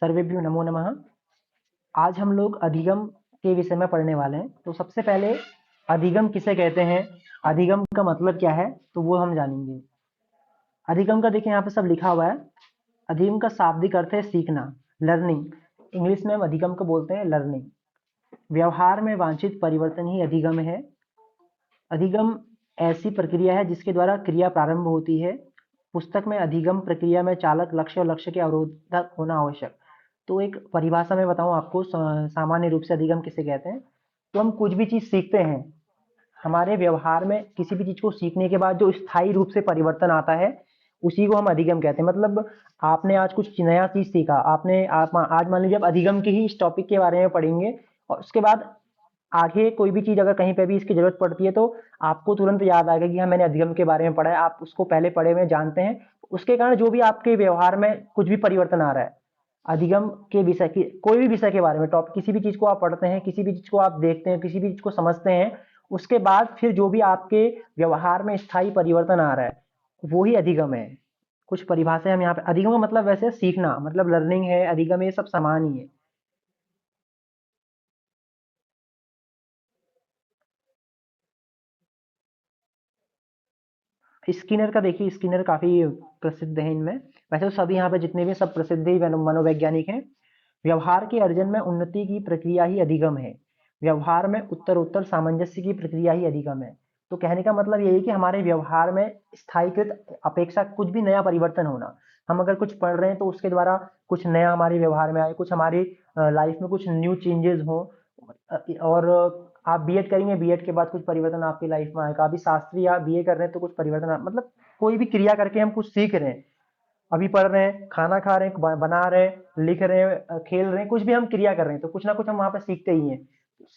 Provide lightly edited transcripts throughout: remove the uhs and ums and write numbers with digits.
सर्वेभ्यो नमो नमः। आज हम लोग अधिगम के विषय में पढ़ने वाले हैं। तो सबसे पहले अधिगम किसे कहते हैं, अधिगम का मतलब क्या है, तो वो हम जानेंगे। अधिगम का देखिए यहाँ पे सब लिखा हुआ है। अधिगम का शाब्दिक अर्थ है सीखना, लर्निंग। इंग्लिश में हम अधिगम को बोलते हैं लर्निंग। व्यवहार में वांछित परिवर्तन ही अधिगम है। अधिगम ऐसी प्रक्रिया है जिसके द्वारा क्रिया प्रारंभ होती है। पुस्तक में अधिगम प्रक्रिया में चालक, लक्ष्य और लक्ष्य के अवरोधक होना आवश्यक। तो एक परिभाषा में बताऊं आपको, सामान्य रूप से अधिगम किसे कहते हैं। तो हम कुछ भी चीज सीखते हैं, हमारे व्यवहार में किसी भी चीज को सीखने के बाद जो स्थायी रूप से परिवर्तन आता है, उसी को हम अधिगम कहते हैं। मतलब आपने आज कुछ नया चीज सीखा, आप आज मान लीजिए आप अधिगम के ही इस टॉपिक के बारे में पढ़ेंगे, और उसके बाद आगे कोई भी चीज अगर कहीं पे भी इसकी जरूरत पड़ती है तो आपको तुरंत याद आएगा कि हाँ, मैंने अधिगम के बारे में पढ़ा है। आप उसको पहले पढ़े हुए जानते हैं, उसके कारण जो भी आपके व्यवहार में कुछ भी परिवर्तन आ रहा है, अधिगम के विषय की, कोई भी विषय के बारे में टॉपिक, किसी भी चीज को आप पढ़ते हैं, किसी भी चीज को आप देखते हैं, किसी भी चीज को समझते हैं, उसके बाद फिर जो भी आपके व्यवहार में स्थायी परिवर्तन आ रहा है, वो ही अधिगम है। कुछ परिभाषाएं हम यहाँ पे, अधिगम का मतलब वैसे सीखना, मतलब लर्निंग है, अधिगम ये सब समान ही है। स्किनर का देखिए, स्किनर काफी प्रसिद्ध है इनमें। वैसे तो सभी यहाँ पे जितने भी सब प्रसिद्ध ही मनोवैज्ञानिक हैं। व्यवहार के अर्जन में उन्नति की प्रक्रिया ही अधिगम है। व्यवहार में उत्तरोत्तर सामंजस्य की प्रक्रिया ही अधिगम है। तो कहने का मतलब यही कि हमारे व्यवहार में स्थायीकृत अपेक्षा कुछ भी नया परिवर्तन होना। हम अगर कुछ पढ़ रहे हैं तो उसके द्वारा कुछ नया हमारे व्यवहार में आए, कुछ हमारी लाइफ में कुछ न्यू चेंजेस हो। और आप बीएड करेंगे, बीएड के बाद कुछ परिवर्तन आपकी लाइफ में आएगा। अभी शास्त्री आप बीए कर रहे हैं तो कुछ परिवर्तन मतलब कोई भी क्रिया करके हम कुछ सीख रहे हैं। अभी पढ़ रहे हैं, खाना खा रहे हैं, बना रहे हैं, लिख रहे हैं, खेल रहे हैं, कुछ भी हम क्रिया कर रहे हैं तो कुछ ना कुछ हम वहां पे सीखते ही हैं।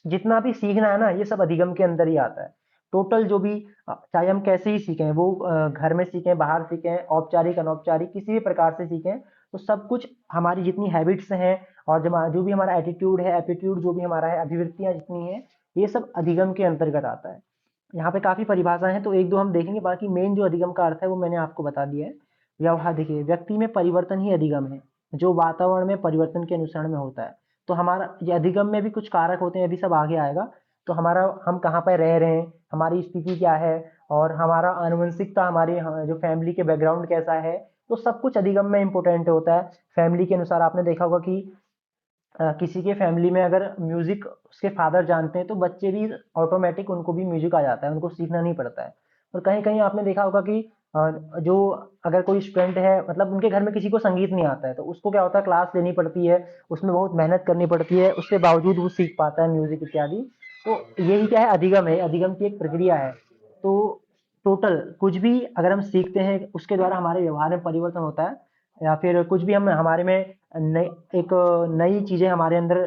जितना भी सीखना है ना, ये सब अधिगम के अंदर ही आता है। टोटल जो भी, चाहे हम कैसे ही सीखें, वो घर में सीखें, बाहर सीखें, औपचारिक अनौपचारिक किसी भी प्रकार से सीखें, तो सब कुछ हमारी जितनी हैबिट्स हैं और जो भी हमारा एटीट्यूड है, एप्टीट्यूड जो भी हमारा है, अभिवृत्तियां जितनी हैं, ये सब अधिगम के अंतर्गत आता है। यहाँ पे काफी परिभाषाएं हैं, तो एक दो हम देखेंगे। बाकी मेन जो अधिगम का अर्थ है वो मैंने आपको बता दिया है। व्यवहार देखिए, व्यक्ति में परिवर्तन ही अधिगम है, जो वातावरण में परिवर्तन के अनुसरण में होता है। तो हमारा ये अधिगम में भी कुछ कारक होते हैं, अभी सब आगे आएगा। तो हमारा, हम कहाँ पर रह रहे हैं, हमारी स्थिति क्या है, और हमारा आनुवंशिकता, हमारी जो फैमिली के बैकग्राउंड कैसा है, तो सब कुछ अधिगम में इंपॉर्टेंट होता है। फैमिली के अनुसार आपने देखा होगा कि किसी के फैमिली में अगर म्यूजिक उसके फादर जानते हैं तो बच्चे भी ऑटोमेटिक उनको भी म्यूजिक आ जाता है, उनको सीखना नहीं पड़ता है। और कहीं कहीं आपने देखा होगा कि जो, अगर कोई स्टूडेंट है, मतलब उनके घर में किसी को संगीत नहीं आता है, तो उसको क्या होता है, क्लास लेनी पड़ती है, उसमें बहुत मेहनत करनी पड़ती है, उसके बावजूद वो सीख पाता है म्यूजिक इत्यादि। तो यही क्या है, अधिगम है, अधिगम की एक प्रक्रिया है। तो टोटल कुछ भी अगर हम सीखते हैं, उसके द्वारा हमारे व्यवहार में परिवर्तन होता है, या फिर कुछ भी हम हमारे में नई, एक नई चीजें हमारे अंदर,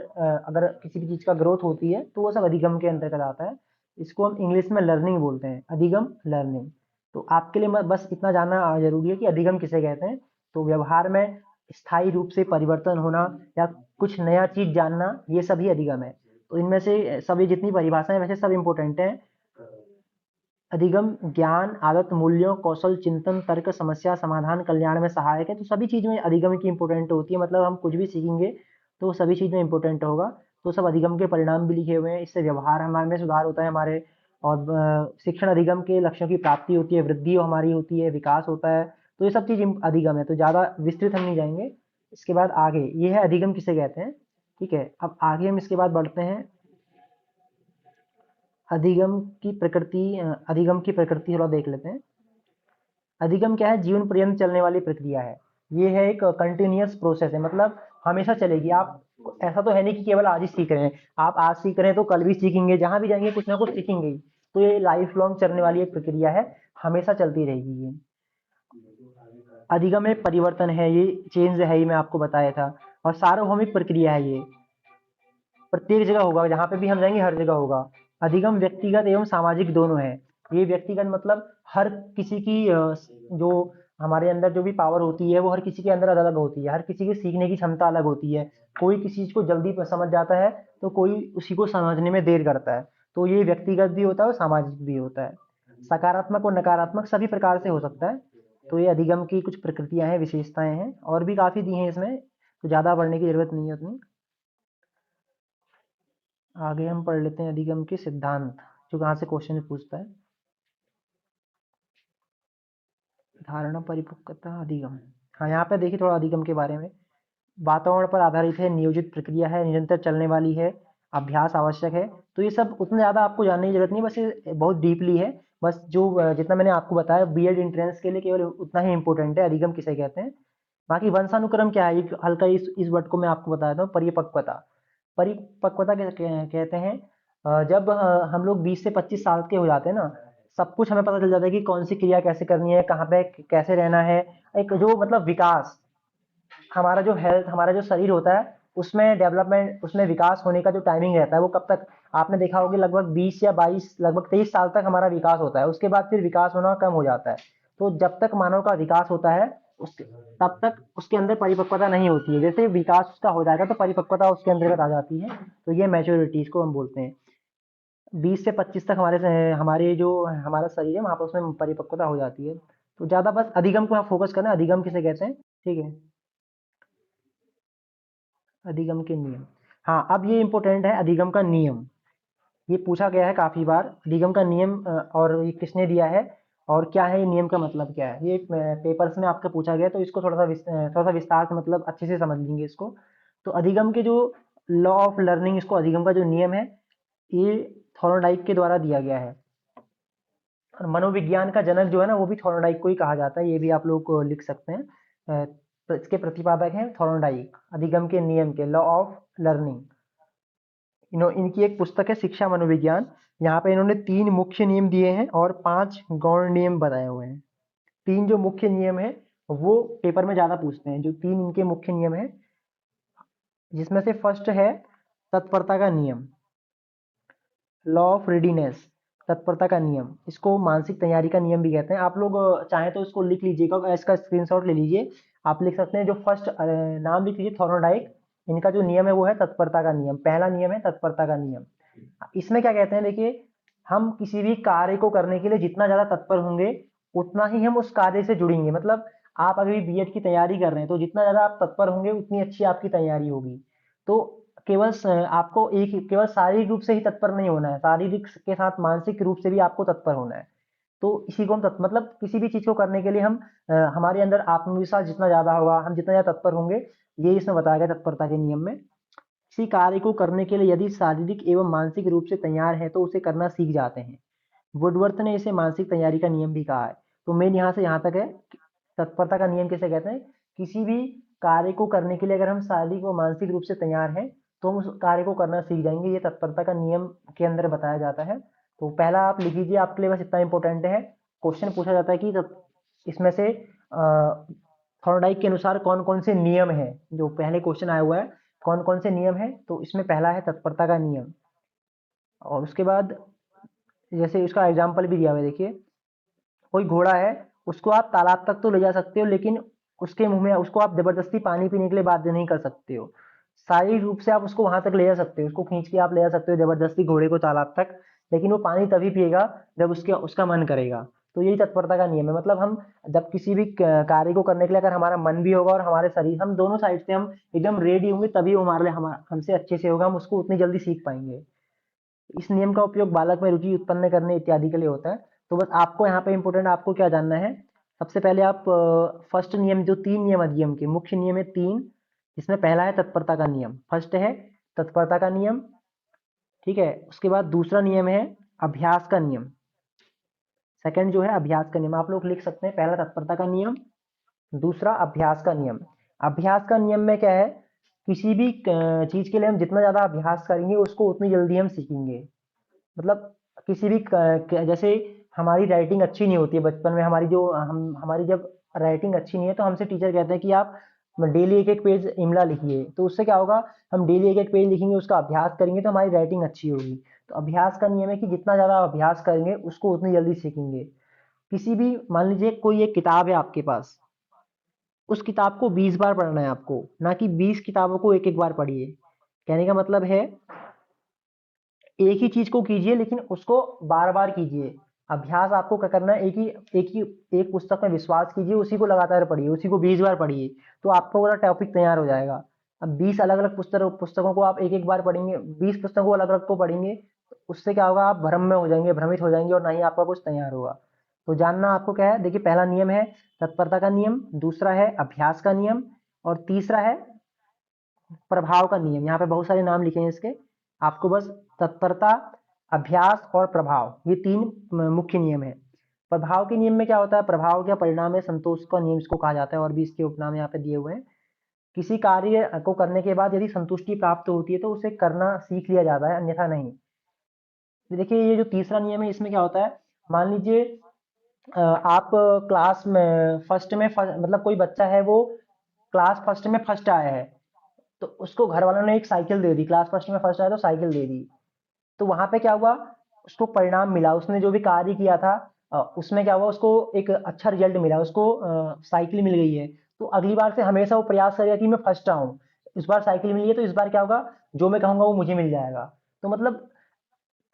अगर किसी भी चीज का ग्रोथ होती है तो वो सब अधिगम के अंतर्गत आता है। इसको हम इंग्लिश में लर्निंग बोलते हैं, अधिगम लर्निंग। तो आपके लिए बस इतना जानना जरूरी है कि अधिगम किसे कहते हैं। तो व्यवहार में स्थायी रूप से परिवर्तन होना या कुछ नया चीज जानना, ये सभी अधिगम है। तो इनमें से सभी जितनी परिभाषाएं वैसे सब इंपॉर्टेंट हैं। अधिगम ज्ञान, आदत, मूल्यों, कौशल, चिंतन, तर्क, समस्या समाधान, कल्याण में सहायक है। तो सभी चीज में अधिगम की इंपॉर्टेंट होती है। मतलब हम कुछ भी सीखेंगे तो सभी चीज में इंपॉर्टेंट होगा। तो सब अधिगम के परिणाम भी लिखे हुए हैं। इससे व्यवहार हमारे में सुधार होता है हमारे, और शिक्षण अधिगम के लक्ष्यों की प्राप्ति होती है, वृद्धि हमारी होती है, विकास होता है। तो ये सब चीज अधिगम है। तो ज्यादा विस्तृत हम नहीं जाएंगे। इसके बाद आगे ये है अधिगम किसे कहते हैं। ठीक है, अब आगे हम इसके बाद बढ़ते हैं। अधिगम की प्रकृति थोड़ा देख लेते हैं। अधिगम क्या है, जीवन पर्यंत चलने वाली प्रक्रिया है। ये है एक कंटिन्यूअस प्रोसेस है, मतलब हमेशा चलेगी। आप, ऐसा तो है नहीं कि केवल आज ही सीख रहे हैं, आप आज सीख रहे हैं तो कल भी सीखेंगे, जहां भी जाएंगे कुछ ना कुछ सीखेंगे ही। तो ये लाइफ लॉन्ग चलने वाली एक प्रक्रिया है, हमेशा चलती रहेगी ये। अधिगम में परिवर्तन है, ये चेंज है, ये मैं आपको बताया था। और सार्वभौमिक प्रक्रिया है, ये प्रत्येक जगह होगा, जहां पे भी हम जाएंगे हर जगह होगा। अधिगम व्यक्तिगत एवं सामाजिक दोनों है। ये व्यक्तिगत मतलब हर किसी की, जो हमारे अंदर जो भी पावर होती है वो हर किसी के अंदर अलग अलग होती है, हर किसी की सीखने की क्षमता अलग होती है। कोई किसी चीज को जल्दी समझ जाता है तो कोई उसी को समझने में देर करता है। तो ये व्यक्तिगत भी होता है और सामाजिक भी होता है। सकारात्मक और नकारात्मक सभी प्रकार से हो सकता है। तो ये अधिगम की कुछ प्रकृतियां हैं, विशेषताएं हैं, और भी काफी दी हैं इसमें। तो ज़्यादा पढ़ने की ज़रूरत नहीं है उतनी। आगे हम पढ़ लेते हैं अधिगम के सिद्धांत, जो कहाँ से क्वेश्चन पूछता है। धारणा, परिपक्वता, अधिगम। हाँ, यहाँ पे देखिए थोड़ा अधिगम के बारे में। वातावरण पर आधारित है, नियोजित प्रक्रिया है, निरंतर चलने वाली है, अभ्यास आवश्यक है। तो ये सब उतना ज़्यादा आपको जानने की जरूरत नहीं, बस ये बहुत डीपली है। बस जो जितना मैंने आपको बताया बीएड एंट्रेंस के लिए केवल उतना ही इंपॉर्टेंट है, अधिगम किसे कहते हैं। बाकी वंशानुक्रम क्या है, ये हल्का इस वर्ड को मैं आपको बता देता हूँ। परिपक्वता, परिपक्वता कहते हैं जब हम लोग 20 से 25 साल के हो जाते हैं ना, सब कुछ हमें पता चल जाता है कि कौन सी क्रिया कैसे करनी है, कहाँ पे कैसे रहना है। एक जो मतलब विकास, हमारा जो हेल्थ, हमारा जो शरीर होता है, उसमें डेवलपमेंट, उसमें विकास होने का जो टाइमिंग रहता है वो कब तक, आपने देखा होगा लगभग 20 या 22, लगभग 23 साल तक हमारा विकास होता है। उसके बाद फिर विकास होना कम हो जाता है। तो जब तक मानव का विकास होता है उसके तब तक उसके अंदर परिपक्वता नहीं होती है। जैसे ही विकास उसका हो जाएगा तो परिपक्वता उसके अंतर्गत आ जाती है। तो ये मैच्योरिटी इसको हम बोलते हैं। 20 से 25 तक हमारे जो हमारा शरीर है वहाँ पर उसमें परिपक्वता हो जाती है। तो ज़्यादा बस अधिगम को आप फोकस करना, अधिगम किसे कहते हैं, ठीक है। अधिगम के नियम, हाँ अब ये इंपॉर्टेंट है, अधिगम का नियम। ये पूछा गया है काफी बार, अधिगम का नियम और ये किसने दिया है और क्या है, ये नियम का मतलब क्या है। ये पेपर्स में आपका पूछा गया है, तो इसको थोड़ा सा विस्तार से मतलब अच्छे से समझ लेंगे इसको। तो अधिगम के जो लॉ ऑफ लर्निंग, इसको अधिगम का जो नियम है, ये थॉर्नडाइक के द्वारा दिया गया है। और मनोविज्ञान का जनक जो है ना, वो भी थॉर्नडाइक को ही कहा जाता है, ये भी आप लोग लिख सकते हैं। तो इसके प्रतिपादक हैं थॉर्नडाइक, अधिगम के नियम के, लॉ ऑफ लर्निंग। इनकी एक पुस्तक है शिक्षा मनोविज्ञान। यहाँ पे इन्होंने 3 मुख्य नियम दिए हैं और 5 गौण नियम बताए हुए हैं। 3 जो मुख्य नियम है वो पेपर में ज्यादा पूछते हैं, जो 3 इनके मुख्य नियम है, जिसमें से फर्स्ट है तत्परता का नियम, लॉ ऑफ रेडीनेस, तत्परता का नियम। इसको मानसिक तैयारी का नियम भी कहते हैं। आप लोग चाहें तो इसको लिख लीजिएगा, इसका स्क्रीनशॉट ले लीजिए। आप लिख सकते हैं, जो फर्स्ट नाम लिख लीजिए थॉर्नडाइक। इनका जो नियम है वो है तत्परता का नियम, पहला नियम है तत्परता का नियम। इसमें क्या कहते हैं, देखिए, हम किसी भी कार्य को करने के लिए जितना ज्यादा तत्पर होंगे उतना ही हम उस कार्य से जुड़ेंगे। मतलब आप अभी बीएड की तैयारी कर रहे हैं, तो जितना ज्यादा आप तत्पर होंगे उतनी अच्छी आपकी तैयारी होगी। तो आपको केवल शारीरिक रूप से ही तत्पर नहीं होना है, शारीरिक के साथ मानसिक रूप से भी आपको तत्पर होना है। तो इसी को हम मतलब किसी भी चीज को करने के लिए हम हमारे अंदर आत्मविश्वास जितना ज्यादा होगा, हम जितना ज्यादा तत्पर होंगे, ये इसमें बताया गया तत्परता के नियम में। किसी कार्य को करने के लिए यदि शारीरिक एवं मानसिक रूप से तैयार है तो उसे करना सीख जाते हैं। वुडवर्थ ने इसे मानसिक तैयारी का नियम भी कहा है। तो मेन यहाँ से यहाँ तक है, तत्परता का नियम किसे कहते हैं, किसी भी कार्य को करने के लिए अगर हम शारीरिक व मानसिक रूप से तैयार हैं तो हम उस कार्य को करना सीख जाएंगे। ये तत्परता का नियम के अंदर बताया जाता है। तो पहला आप लिख लीजिए, आपके लिए बस इतना इंपॉर्टेंट है। क्वेश्चन पूछा जाता है कि इसमें से थॉर्नडाइक के अनुसार कौन कौन से नियम है, जो पहले क्वेश्चन आया हुआ है, कौन कौन से नियम है, तो इसमें पहला है तत्परता का नियम। और उसके बाद जैसे इसका एग्जाम्पल भी दिया हुआ है, देखिए, कोई घोड़ा है, उसको आप तालाब तक तो ले जा सकते हो, लेकिन उसके मुंह में उसको आप जबरदस्ती पानी पीने के लिए बाध्य नहीं कर सकते हो। शारीरिक रूप से आप उसको वहां तक ले जा सकते हो, उसको खींच के आप ले जा सकते हो जबरदस्ती घोड़े को तालाब तक, लेकिन वो पानी तभी पिएगा जब उसका मन करेगा। तो यही तत्परता का नियम है। मतलब हम जब किसी भी कार्य को करने के लिए अगर हमारा मन भी होगा और हमारे शरीर, हम दोनों साइड से हम एकदम रेडी होंगे, तभी वो हमारे लिए हमसे अच्छे से होगा, हम उसको उतनी जल्दी सीख पाएंगे। इस नियम का उपयोग बालक में रुचि उत्पन्न करने इत्यादि के लिए होता है। तो बस आपको यहाँ पे इंपॉर्टेंट आपको क्या जानना है, सबसे पहले आप फर्स्ट नियम, जो 3 नियम अधिगम के मुख्य नियम है 3, जिसमें पहला है तत्परता का नियम, फर्स्ट है तत्परता का नियम, ठीक है। उसके बाद दूसरा नियम है अभ्यास का नियम, सेकंड जो है अभ्यास का नियम। आप लोग लिख सकते हैं, पहला तत्परता का नियम, दूसरा अभ्यास का नियम। अभ्यास का नियम में क्या है, किसी भी चीज के लिए हम जितना ज्यादा अभ्यास करेंगे उसको उतनी जल्दी हम सीखेंगे। मतलब किसी भी जैसे हमारी राइटिंग अच्छी नहीं होती है बचपन में, हमारी जब राइटिंग अच्छी नहीं है तो हमसे टीचर कहते हैं कि आप डेली एक एक पेज इमला लिखिए। तो उससे क्या होगा, हम डेली एक एक पेज लिखेंगे, उसका अभ्यास करेंगे तो हमारी राइटिंग अच्छी होगी। तो अभ्यास का नियम है कि जितना ज्यादा अभ्यास करेंगे उसको उतनी जल्दी सीखेंगे। किसी भी, मान लीजिए कोई एक किताब है आपके पास, उस किताब को 20 बार पढ़ना है आपको, ना कि 20 किताबों को एक एक बार पढ़िए। कहने का मतलब है, एक ही चीज को कीजिए लेकिन उसको बार बार कीजिए। अभ्यास आपको क्या करना है, एक पुस्तक में विश्वास कीजिए, उसी को लगातार पढ़िए, उसी को 20 बार पढ़िए, तो आपका पूरा टॉपिक तैयार हो जाएगा। अब 20 अलग अलग पुस्तकों को आप एक एक बार पढ़ेंगे, 20 पुस्तकों को अलग अलग को पढ़ेंगे, तो उससे क्या होगा, आप भ्रम में हो जाएंगे, भ्रमित हो जाएंगे और ना ही आपका कुछ तैयार होगा। तो जानना आपको क्या है, देखिए पहला नियम है तत्परता का नियम, दूसरा है अभ्यास का नियम, और तीसरा है प्रभाव का नियम। यहाँ पे बहुत सारे नाम लिखे हैं इसके, आपको बस तत्परता, अभ्यास और प्रभाव, ये तीन मुख्य नियम है। प्रभाव के नियम में क्या होता है, प्रभाव का परिणाम है संतोष का नियम इसको कहा जाता है, और भी इसके उपनाम यहाँ पे दिए हुए हैं। किसी कार्य को करने के बाद यदि संतुष्टि प्राप्त होती है तो उसे करना सीख लिया जाता है, अन्यथा नहीं। तो देखिए ये जो तीसरा नियम है इसमें क्या होता है, मान लीजिए आप क्लास में फर्स्ट में मतलब कोई बच्चा है वो क्लास फर्स्ट में फर्स्ट आया है, तो उसको घर वालों ने एक साइकिल दे दी, क्लास फर्स्ट में फर्स्ट आया तो साइकिल दे दी। तो वहां पे क्या हुआ, उसको परिणाम मिला, उसने जो भी कार्य किया था उसमें क्या हुआ, उसको एक अच्छा रिजल्ट मिला, उसको साइकिल मिल गई है। तो अगली बार से हमेशा वो प्रयास करेगा कि मैं फर्स्ट आऊं, इस बार साइकिल मिली है तो इस बार क्या होगा, जो मैं कहूंगा वो मुझे मिल जाएगा। तो मतलब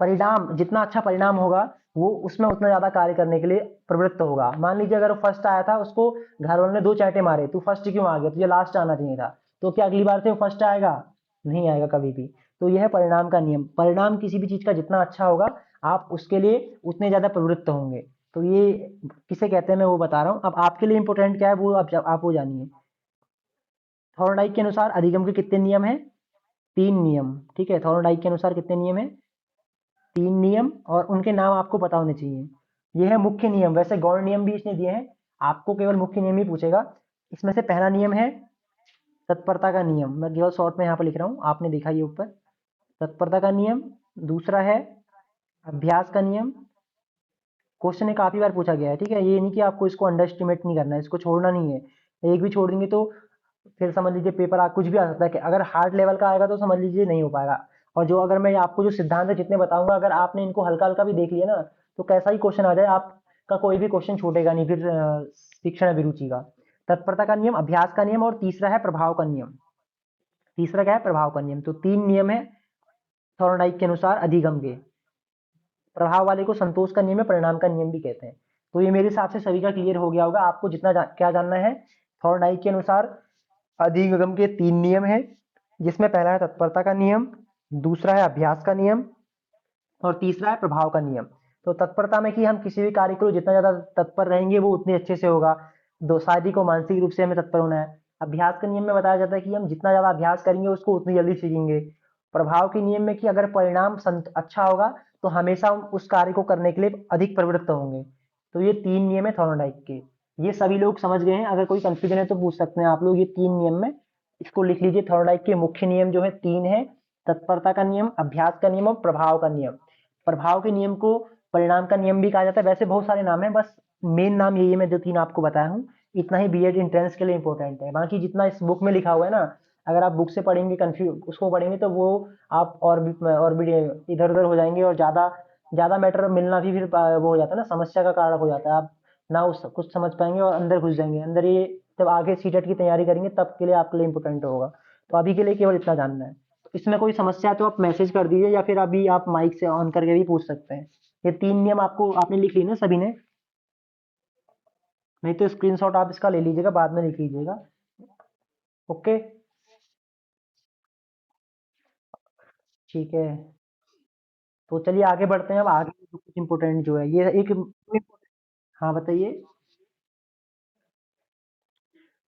परिणाम, जितना अच्छा परिणाम होगा वो उसमें उतना ज्यादा कार्य करने के लिए प्रवृत्त होगा। मान लीजिए अगर वो फर्स्ट आया था, उसको घर वालों ने दो चांटे मारे, तू फर्स्ट क्यों आ गया, तुझे लास्ट आना चाहिए था, तो क्या अगली बार से वो फर्स्ट आएगा, नहीं आएगा कभी भी। तो यह है परिणाम का नियम, परिणाम किसी भी चीज का जितना अच्छा होगा आप उसके लिए उतने ज्यादा प्रवृत्त होंगे। तो ये किसे कहते हैं मैं वो बता रहा हूँ। अब आपके लिए इंपॉर्टेंट क्या है वो आप वो जानिए। थॉर्नडाइक के अनुसार अधिगम के कितने नियम है, तीन नियम, ठीक है। थॉर्नडाइक के अनुसार कितने नियम है, तीन नियम, और उनके नाम आपको पता होने चाहिए। ये है मुख्य नियम, वैसे गौण नियम भी इसने दिए हैं, आपको केवल मुख्य नियम ही पूछेगा। इसमें से पहला नियम है तत्परता का नियम, मैं केवल शॉर्ट में यहाँ पर लिख रहा हूँ, आपने देखा ये ऊपर, तत्परता का नियम। दूसरा है अभ्यास का नियम, क्वेश्चन में काफी बार पूछा गया है, ठीक है। ये नहीं कि आपको इसको अंडर एस्टिमेट नहीं करना है, इसको छोड़ना नहीं है, एक भी छोड़ देंगे तो फिर समझ लीजिए पेपर कुछ भी आ सकता है कि अगर हार्ड लेवल का आएगा तो समझ लीजिए नहीं हो पाएगा। और जो अगर मैं आपको जो सिद्धांत है जितने बताऊंगा, अगर आपने इनको हल्का हल्का भी देख लिया ना, तो कैसा ही क्वेश्चन आ जाए आपका कोई भी क्वेश्चन छूटेगा नहीं फिर शिक्षण अभिरुचि का। तत्परता का नियम, अभ्यास का नियम, और तीसरा है प्रभाव का नियम। तीसरा क्या है, प्रभाव का नियम। तो तीन नियम है थॉर्नडाइक के अनुसार अधिगम के। प्रभाव वाले को संतोष का नियम है, परिणाम का नियम भी कहते हैं। तो ये मेरे हिसाब से सभी का क्लियर हो गया होगा। आपको जितना क्या जानना है, थॉर्नडाइक के अनुसार अधिगम के तीन नियम है, जिसमें पहला है तत्परता का नियम, दूसरा है अभ्यास का नियम, और तीसरा है प्रभाव का नियम। तो तत्परता में कि हम किसी भी कार्य को जितना ज्यादा तत्पर रहेंगे वो उतने अच्छे से होगा, दो शादी को मानसिक रूप से हमें तत्पर होना है। अभ्यास के नियम में बताया जाता है कि हम जितना ज्यादा अभ्यास करेंगे उसको उतनी जल्दी सीखेंगे। प्रभाव के नियम में कि अगर परिणाम अच्छा होगा तो हमेशा हम उस कार्य को करने के लिए अधिक प्रवृत्त होंगे। तो ये तीन नियम है थॉर्नडाइक के, ये सभी लोग समझ गए हैं। अगर कोई कंफ्यूजन है तो पूछ सकते हैं आप लोग, ये तीन नियम में इसको लिख लीजिए। थॉर्नडाइक के मुख्य नियम जो है तीन है, तत्परता का नियम, अभ्यास का नियम और प्रभाव का नियम। प्रभाव के नियम को परिणाम का नियम भी कहा जाता है, वैसे बहुत सारे नाम है, बस मेन नाम यही है, मैं जो तीन आपको बताया हूँ। इतना ही बीएड एंट्रेंस के लिए इंपॉर्टेंट है, बाकी जितना इस बुक में लिखा हुआ है ना, अगर आप बुक से पढ़ेंगे कंफ्यूज उसको पढ़ेंगे तो वो आप और भी इधर उधर हो जाएंगे, और ज्यादा ज्यादा मैटर मिलना भी फिर वो हो जाता है ना, समस्या का कारण हो जाता है। आप ना उस कुछ समझ पाएंगे और अंदर घुस जाएंगे अंदर, ये जब आगे सीटेट की तैयारी करेंगे तब के लिए आपके लिए इंपॉर्टेंट होगा। तो अभी के लिए केवल इतना जानना है। इसमें कोई समस्या है तो आप मैसेज कर दीजिए, या फिर अभी आप माइक से ऑन करके भी पूछ सकते हैं। ये तीन नियम आपको आपने लिख ली ना सभी ने, नहीं तो स्क्रीनशॉट आप इसका ले लीजिएगा, बाद में लिख लीजिएगा। ओके, ठीक है। तो चलिए आगे बढ़ते हैं, अब आगे जो कुछ इम्पोर्टेंट जो है ये एक। हाँ बताइए,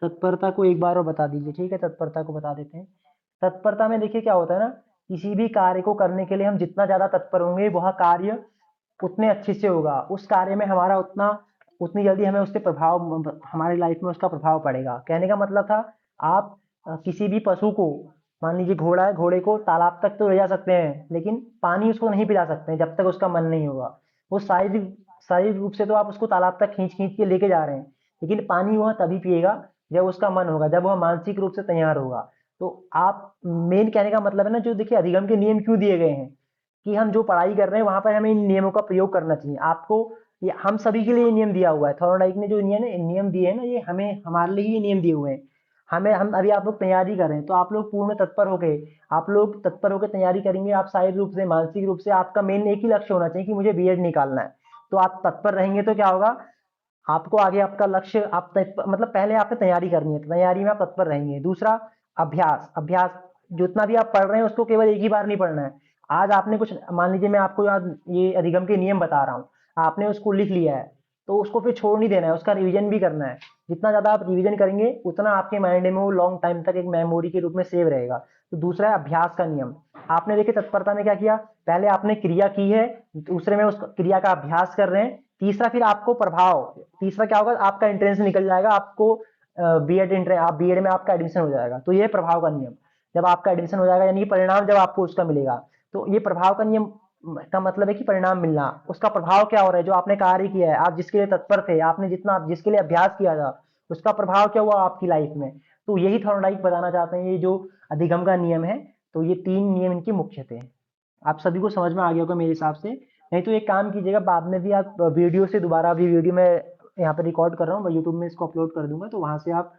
तत्परता को एक बार और बता दीजिए, ठीक है, तत्परता को बता देते हैं। तत्परता में देखिए क्या होता है ना, किसी भी कार्य को करने के लिए हम जितना ज्यादा तत्पर होंगे वह कार्य उतने अच्छे से होगा, उस कार्य में हमारा उतना उतनी जल्दी हमें उससे प्रभाव, हमारी लाइफ में उसका प्रभाव पड़ेगा। कहने का मतलब था, आप किसी भी पशु को, मान लीजिए घोड़ा है, घोड़े को तालाब तक तो ले जा सकते हैं लेकिन पानी उसको नहीं पिला सकते हैं जब तक उसका मन नहीं होगा। वो शारीरिक शारीरिक रूप से तो आप उसको तालाब तक खींच खींच के लेके जा रहे हैं, लेकिन पानी वह तभी पिएगा जब उसका मन होगा, जब वह मानसिक रूप से तैयार होगा। तो आप, मेन कहने का मतलब है ना, जो देखिए अधिगम के नियम क्यों दिए गए हैं, कि हम जो पढ़ाई कर रहे हैं वहां पर हमें इन नियमों का प्रयोग करना चाहिए। आपको, ये हम सभी के लिए नियम दिया हुआ है, थॉर्नडाइक ने जो नियम दिए हैं ना, ये हमें हमारे लिए ही ये नियम दिए हुए हैं। हमें, हम अभी आप लोग तैयारी कर रहे हैं तो आप लोग पूर्ण तत्पर होके, आप लोग तत्पर होकर तैयारी करेंगे, आप शारीरिक रूप से मानसिक रूप से, आपका मेन एक ही लक्ष्य होना चाहिए कि मुझे बीएड निकालना है। तो आप तत्पर रहेंगे तो क्या होगा, आपको आगे आपका लक्ष्य, मतलब पहले आपने तैयारी करनी है, तो तैयारी में आप तत्पर रहेंगे। दूसरा, अभ्यास अभ्यास जितना भी आप पढ़ रहे हैं उसको केवल एक ही बार नहीं पढ़ना है। आज आपने कुछ, मान लीजिए मैं आपको आज ये अधिगम के नियम बता रहा हूँ, आपने उसको लिख लिया है, तो उसको फिर छोड़ नहीं देना है, उसका रिवीजन भी करना है। जितना ज्यादा आप रिवीजन करेंगे उतना आपके माइंड में वो लॉन्ग टाइम तक एक मेमोरी के रूप में सेव रहेगा। तो दूसरा है अभ्यास का नियम। आपने देखिए तत्परता में क्या किया, पहले आपने क्रिया की है, दूसरे में उस क्रिया का अभ्यास कर रहे हैं, तीसरा फिर आपको प्रभाव, तीसरा क्या होगा, आपका एंट्रेंस निकल जाएगा, आपको बीएड एंट्रेंस, आप बीएड में आपका एडमिशन हो जाएगा। तो ये प्रभाव का नियम, जब आपका एडमिशन हो जाएगा यानी कि परिणाम जब आपको उसका मिलेगा, तो ये प्रभाव का नियम का मतलब है कि परिणाम मिलना, उसका प्रभाव क्या हो रहा है, जो आपने कार्य किया है, आप जिसके लिए तत्पर थे, आपने जितना जिसके लिए अभ्यास किया था, उसका प्रभाव क्या हुआ आपकी लाइफ में। तो यही थॉर्नडाइक बताना चाहते हैं, ये जो अधिगम का नियम है। तो ये 3 नियम इनके मुख्य थे। आप सभी को समझ में आ गया होगा मेरे हिसाब से। नहीं तो एक काम कीजिएगा, बाद में भी आप वीडियो से दोबारा, अभी वीडियो मैं यहाँ पे रिकॉर्ड कर रहा हूँ, मैं यूट्यूब में इसको अपलोड कर दूंगा, तो वहां से आप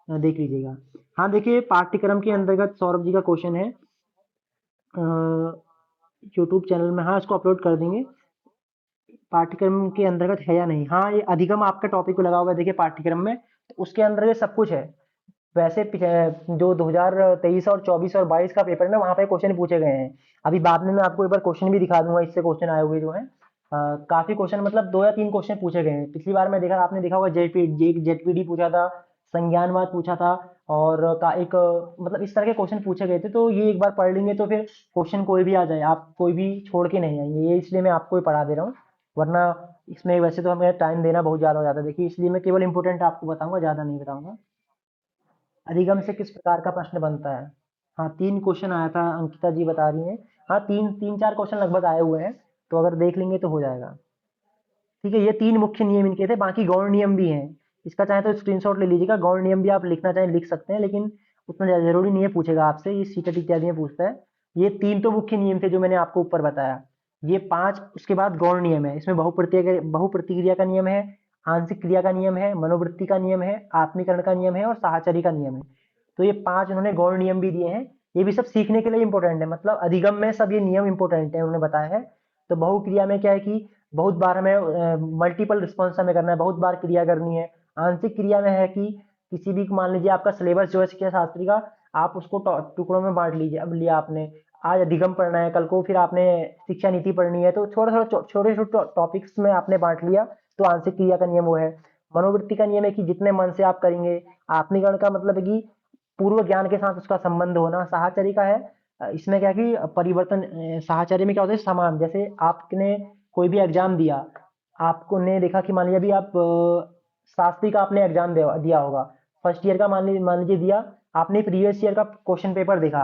देख लीजिएगा। हाँ देखिए, पाठ्यक्रम के अंतर्गत सौरभ जी का क्वेश्चन है यूट्यूब चैनल में, हाँ इसको अपलोड कर देंगे। पाठ्यक्रम के अंतर्गत है या नहीं, हाँ ये अधिगम आपका टॉपिक लगा हुआ है देखिए पाठ्यक्रम में, तो उसके अंतर्गत सब कुछ है। वैसे जो 2023 और 24 और 22 का पेपर है ना, वहाँ पे क्वेश्चन पूछे गए हैं। अभी बाद में मैं आपको एक बार क्वेश्चन भी दिखा दूंगा, इससे क्वेश्चन आए हुए जो है काफी क्वेश्चन, मतलब 2 या 3 क्वेश्चन पूछे गए हैं। पिछली बार मैं देखा, आपने देखा होगा जेटपीडी पूछा था, संज्ञानवाद पूछा था, और का एक मतलब इस तरह के क्वेश्चन पूछे गए थे। तो ये एक बार पढ़ लेंगे तो फिर क्वेश्चन कोई भी आ जाए, आप कोई भी छोड़ के नहीं आएंगे, ये इसलिए मैं आपको ही पढ़ा दे रहा हूँ। वरना इसमें वैसे तो हमें टाइम देना बहुत ज्यादा हो जाता है, देखिए इसलिए मैं केवल इंपोर्टेंट आपको बताऊंगा, ज्यादा नहीं बताऊंगा। अधिगम से किस प्रकार का प्रश्न बनता है, हाँ 3 क्वेश्चन आया था, अंकिता जी बता रही हैं। हाँ 3-4 क्वेश्चन लगभग आए हुए हैं, तो अगर देख लेंगे तो हो जाएगा। ठीक है, ये 3 मुख्य नियम इनके थे, बाकी गौण नियम भी हैं। इसका चाहे तो स्क्रीनशॉट ले लीजिएगा, गौण नियम भी आप लिखना चाहें लिख सकते हैं, लेकिन उतना जरूरी नहीं है, पूछेगा आपसे, ये सीटेट इत्यादि में पूछता है। ये 3 तो मुख्य नियम थे जो मैंने आपको ऊपर बताया। ये 5 उसके बाद गौण नियम है, इसमें बहुप्रतिक्रिया का नियम है, आंशिक क्रिया का नियम है, मनोवृत्ति का नियम है, आत्मीकरण का नियम है और साहचर्य का नियम है। तो ये 5 उन्होंने गौण नियम भी दिए हैं। ये भी सब सीखने के लिए इंपॉर्टेंट है, मतलब अधिगम में सब ये नियम इंपॉर्टेंट है उन्होंने बताया है। तो बहुक्रिया में क्या है कि बहुत बार हमें मल्टीपल रिस्पॉन्स हमें करना है, बहुत बार क्रिया करनी है। आंशिक क्रिया में है कि किसी भी, मान लीजिए आपका सिलेबस जो है शिक्षा शास्त्री का, आप उसको टुकड़ों में बांट लीजिए। अब लिया आपने, आज अधिगम पढ़ना है, कल को फिर आपने शिक्षा नीति पढ़नी है, तो छोटे छोटे टॉपिक्स में आपने बांट लिया, तो आंशिक क्रिया का नियम वो है। मनोवृत्ति का नियम है कि जितने मन से आप करेंगे। आत्मीकरण का मतलब है कि पूर्व ज्ञान के साथ उसका संबंध होना। साहचर्य का है, इसमें क्या है कि परिवर्तन, साहचर्य में क्या होता है, समान, जैसे आपने कोई भी एग्जाम दिया, आपको ने देखा कि मान लीजिए अभी आप शास्त्री का आपने एग्जाम दिया होगा, फर्स्ट ईयर का मान लीजिए दिया, आपने प्रीवियस ईयर का क्वेश्चन पेपर देखा,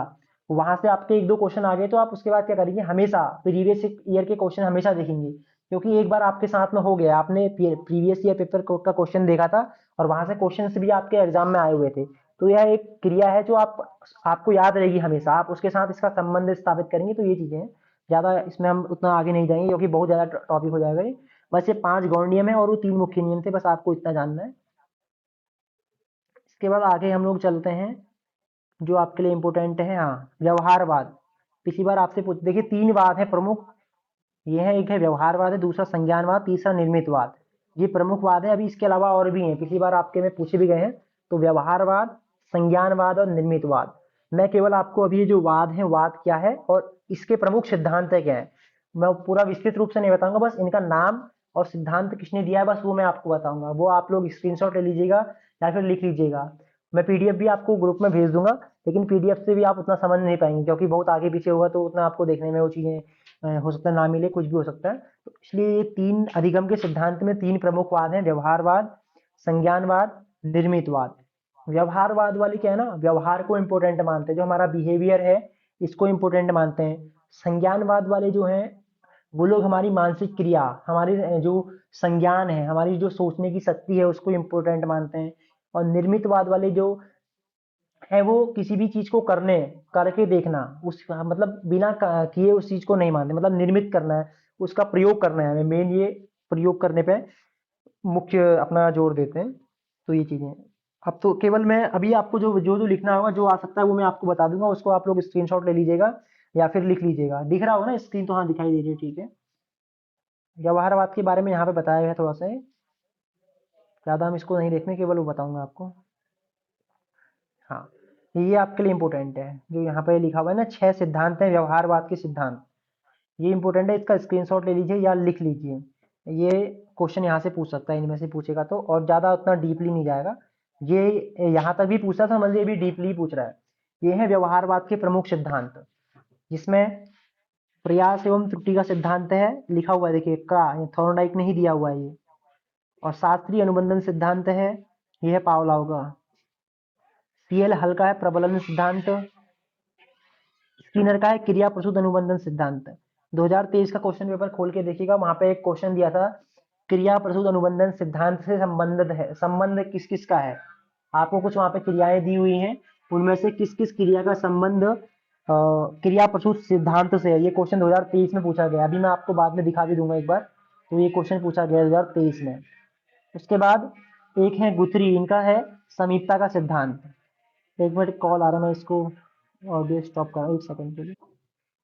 वहां से आपके 1-2 क्वेश्चन आ गए, तो आप उसके बाद क्या करेंगे, हमेशा प्रीवियस ईयर के क्वेश्चन हमेशा देखेंगे, क्योंकि एक बार आपके साथ में हो गया, आपने प्रीवियस ईयर पेपर का क्वेश्चन देखा था, और वहां से क्वेश्चन भी आपके एग्जाम में आए हुए थे। तो यह एक क्रिया है जो आपको याद रहेगी हमेशा, आप उसके साथ इसका संबंध स्थापित करेंगे। तो ये चीजें हैं, ज्यादा इसमें हम उतना आगे नहीं जाएंगे क्योंकि बहुत ज्यादा टॉपिक हो जाएगा ये। बस ये 5 गौण नियम है और वो 3 मुख्य नियम थे, बस आपको इतना जानना है। इसके बाद आगे हम लोग चलते हैं, जो आपके लिए इम्पोर्टेंट है, हाँ व्यवहारवाद। पिछली बार आपसे पूछ, देखिए 3 वाद है प्रमुख, ये है, एक है व्यवहारवाद है, दूसरा संज्ञानवाद, तीसरा निर्मितवाद। ये प्रमुख वाद है, अभी इसके अलावा और भी हैं, पिछली बार आपके में पूछे भी गए हैं। तो व्यवहारवाद, संज्ञानवाद और निर्मितवाद। मैं केवल आपको अभी ये जो वाद है, वाद क्या है और इसके प्रमुख सिद्धांत क्या है, मैं पूरा विस्तृत रूप से नहीं बताऊंगा, बस इनका नाम और सिद्धांत किसने दिया है, बस वो मैं आपको बताऊंगा। वो आप लोग स्क्रीनशॉट ले लीजिएगा या फिर लिख लीजिएगा। मैं पीडीएफ भी आपको ग्रुप में भेज दूंगा, लेकिन पीडीएफ से भी आप उतना समझ नहीं पाएंगे, क्योंकि बहुत आगे पीछे होगा, तो उतना आपको देखने में वो चीजें हो सकता है ना मिले, कुछ भी हो सकता है। तो इसलिए ये 3 अधिगम के सिद्धांत में 3 प्रमुख वाद हैं, व्यवहारवाद, संज्ञानवाद, निर्मितवाद। व्यवहारवाद वाली क्या है ना, व्यवहार को इंपॉर्टेंट मानते हैं, जो हमारा बिहेवियर है इसको इंपॉर्टेंट मानते हैं। संज्ञानवाद वाले जो हैं, वो लोग हमारी मानसिक क्रिया, हमारी जो संज्ञान है, हमारी जो सोचने की शक्ति है, उसको इंपॉर्टेंट मानते हैं। और निर्मितवाद वाले जो है, वो किसी भी चीज को करके देखना, उस मतलब बिना किए उस चीज को नहीं मानते, मतलब निर्मित करना है, उसका प्रयोग करना है हमें, मेन ये प्रयोग करने पे मुख्य अपना जोर देते हैं। तो ये चीजें हैं। अब तो केवल मैं अभी आपको जो जो जो लिखना होगा, जो आ सकता है वो मैं आपको बता दूंगा, उसको आप लोग स्क्रीनशॉट ले लीजिएगा या फिर लिख लीजिएगा। दिख रहा होगा ना स्क्रीन, तो हाँ दिखाई दे रही है, ठीक है। व्यवहारवाद के बारे में यहाँ पे बताया गया है थोड़ा सा, ज्यादा हम इसको नहीं देखने, केवल वो बताऊंगा आपको। हाँ, ये आपके लिए इंपॉर्टेंट है, जो यहाँ पे लिखा हुआ है ना 6 सिद्धांत है व्यवहारवाद के सिद्धांत, ये इंपॉर्टेंट है, इसका स्क्रीनशॉट ले लीजिए या लिख लीजिए। ये क्वेश्चन यहाँ से पूछ सकता है, इनमें से पूछेगा तो, और ज़्यादा उतना डीपली नहीं जाएगा। ये यहाँ तक भी पूछता था, समझ लीजिए भी डीपली पूछ रहा है। ये है व्यवहारवाद के प्रमुख सिद्धांत, जिसमें प्रयास एवं त्रुटि का सिद्धांत है, लिखा हुआ है देखिए का, थॉर्नडाइक ने ही दिया हुआ है ये। और शास्त्रीय अनुबंधन सिद्धांत है, ये है पावलोव का। सीएल हल का है प्रबलन सिद्धांत। स्किनर का है क्रिया प्रसूत अनुबंधन सिद्धांत। 2023 का क्वेश्चन पेपर खोल के देखिएगा, वहां पे एक क्वेश्चन दिया था, क्रिया प्रसूत अनुबंधन सिद्धांत से संबंधित है, संबंध किस किस का है। आपको कुछ वहां पे क्रियाएं दी हुई हैं, उनमें से किस किस क्रिया का संबंध क्रिया प्रसूत सिद्धांत से है। ये क्वेश्चन 2023 में पूछा गया, अभी मैं आपको बाद में दिखा भी दूंगा एक बार। तो ये क्वेश्चन पूछा गया 2023 में। उसके बाद एक है गुथरी, इनका है समीपता का सिद्धांत। एक मिनट कॉल आ रहा है, मैं इसको ऑडियो स्टॉप कर रहा हूँ 1 सेकंड के लिए।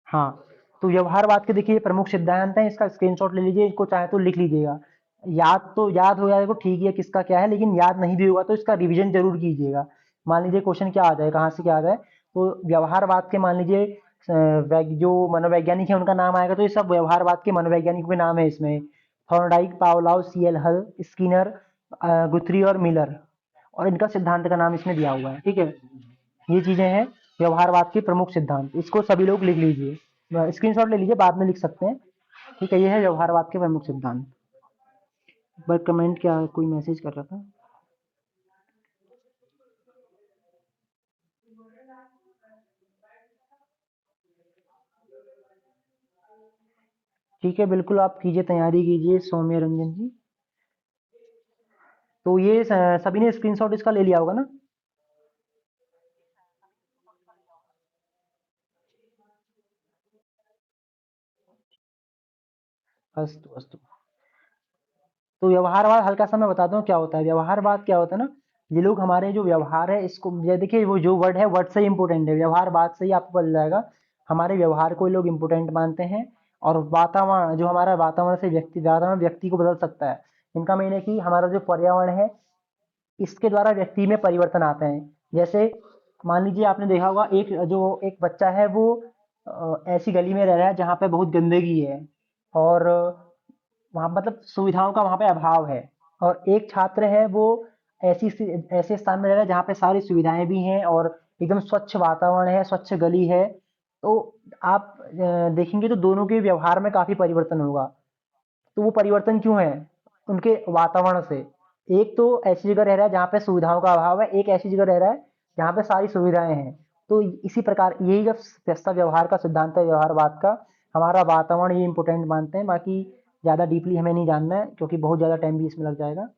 हाँ, तो व्यवहारवाद के देखिए प्रमुख सिद्धांत हैं, इसका स्क्रीनशॉट ले लीजिए, इसको चाहे तो लिख लीजिएगा। याद तो याद हो जाएगा ठीक है किसका क्या है, लेकिन याद नहीं भी होगा तो इसका रिवीजन जरूर कीजिएगा। मान लीजिए क्वेश्चन क्या आ जाए, कहाँ से क्या आ जाए, तो व्यवहारवाद के मान लीजिए जो मनोवैज्ञानिक है उनका नाम आएगा, तो ये सब व्यवहारवाद के मनोवैज्ञानिकों के नाम है इसमें। थॉर्नडाइक, पावलोव, सीएल हल, स्किनर, गुथरी और मिलर, और इनका सिद्धांत का नाम इसमें दिया हुआ है। ठीक है, ये चीजें हैं व्यवहारवाद के प्रमुख सिद्धांत, इसको सभी लोग लिख लीजिए, स्क्रीनशॉट ले लीजिए, बाद में लिख सकते हैं। ठीक है, ये है व्यवहारवाद के प्रमुख सिद्धांत। पर कमेंट क्या, कोई मैसेज कर रहा था। ठीक है, बिल्कुल आप कीजिए, तैयारी कीजिए सौम्य रंजन जी। तो ये सभी ने स्क्रीनशॉट इसका ले लिया होगा ना। अस्तु अस्तु। तो व्यवहारवाद हल्का सा मैं बताता हूँ क्या होता है। व्यवहारवाद क्या होता है ना, ये लोग हमारे जो व्यवहार है इसको, ये देखिए वो जो वर्ड है वर्ड से ही इंपोर्टेंट है, व्यवहारवाद से ही आपको पता जाएगा। हमारे व्यवहार को ये लोग इंपोर्टेंट मानते हैं, और वातावरण, जो हमारा वातावरण से व्यक्ति, वातावरण व्यक्ति को बदल सकता है। इनका मेन है कि हमारा जो पर्यावरण है इसके द्वारा व्यक्ति में परिवर्तन आते हैं। जैसे मान लीजिए आपने देखा होगा, एक बच्चा है वो ऐसी गली में रह रहा है जहाँ पे बहुत गंदगी है, और वहाँ मतलब सुविधाओं का वहाँ पे अभाव है। और एक छात्र है वो ऐसे स्थान में रह रहा है जहाँ पे सारी सुविधाएं भी हैं और एकदम स्वच्छ वातावरण है, स्वच्छ गली है। तो आप देखेंगे तो दोनों के व्यवहार में काफी परिवर्तन होगा। तो वो परिवर्तन क्यों है, उनके वातावरण से। एक तो ऐसी जगह रह रहा है जहाँ पे सुविधाओं का अभाव है, एक ऐसी जगह रह रहा है जहाँ पे सारी सुविधाएं हैं। तो इसी प्रकार यही जब व्यवस्था व्यवहार का सिद्धांत है व्यवहारवाद का, हमारा वातावरण ये इंपोर्टेंट मानते हैं। बाकी ज़्यादा डीपली हमें नहीं जानना है, क्योंकि बहुत ज़्यादा टाइम भी इसमें लग जाएगा।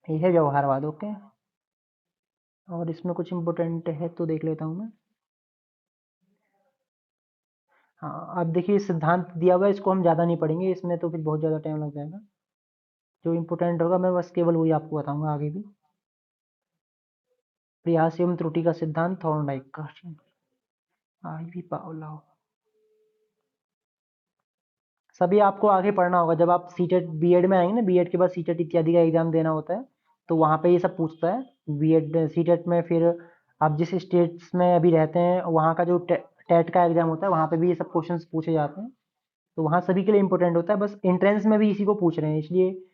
ये है व्यवहारवाद। ओके, और इसमें कुछ इंपोर्टेंट है तो देख लेता हूँ मैं। हाँ, अब देखिए सिद्धांत दिया हुआ है, इसको हम ज़्यादा नहीं पढ़ेंगे, इसमें तो फिर बहुत ज़्यादा टाइम लग जाएगा। जो इम्पोर्टेंट होगा मैं बस केवल वही आपको बताऊंगा आगे भी। प्रयास एवं त्रुटि का सिद्धांत थॉर्नडाइक का, आई भी पावलोव। सभी आपको आगे पढ़ना होगा, जब आप सीटेट बीएड में आएंगे ना, बीएड के बाद सीटेट इत्यादि का एग्जाम देना होता है, तो वहाँ पे ये सब पूछता है। बीएड सीटेट में फिर आप जिस स्टेट्स में अभी रहते हैं वहाँ का जो टेट का एग्जाम होता है, वहाँ पे भी ये सब क्वेश्चंस पूछे जाते हैं। तो वहाँ सभी के लिए इंपॉर्टेंट होता है, बस एंट्रेंस में भी इसी को पूछ रहे हैं, इसलिए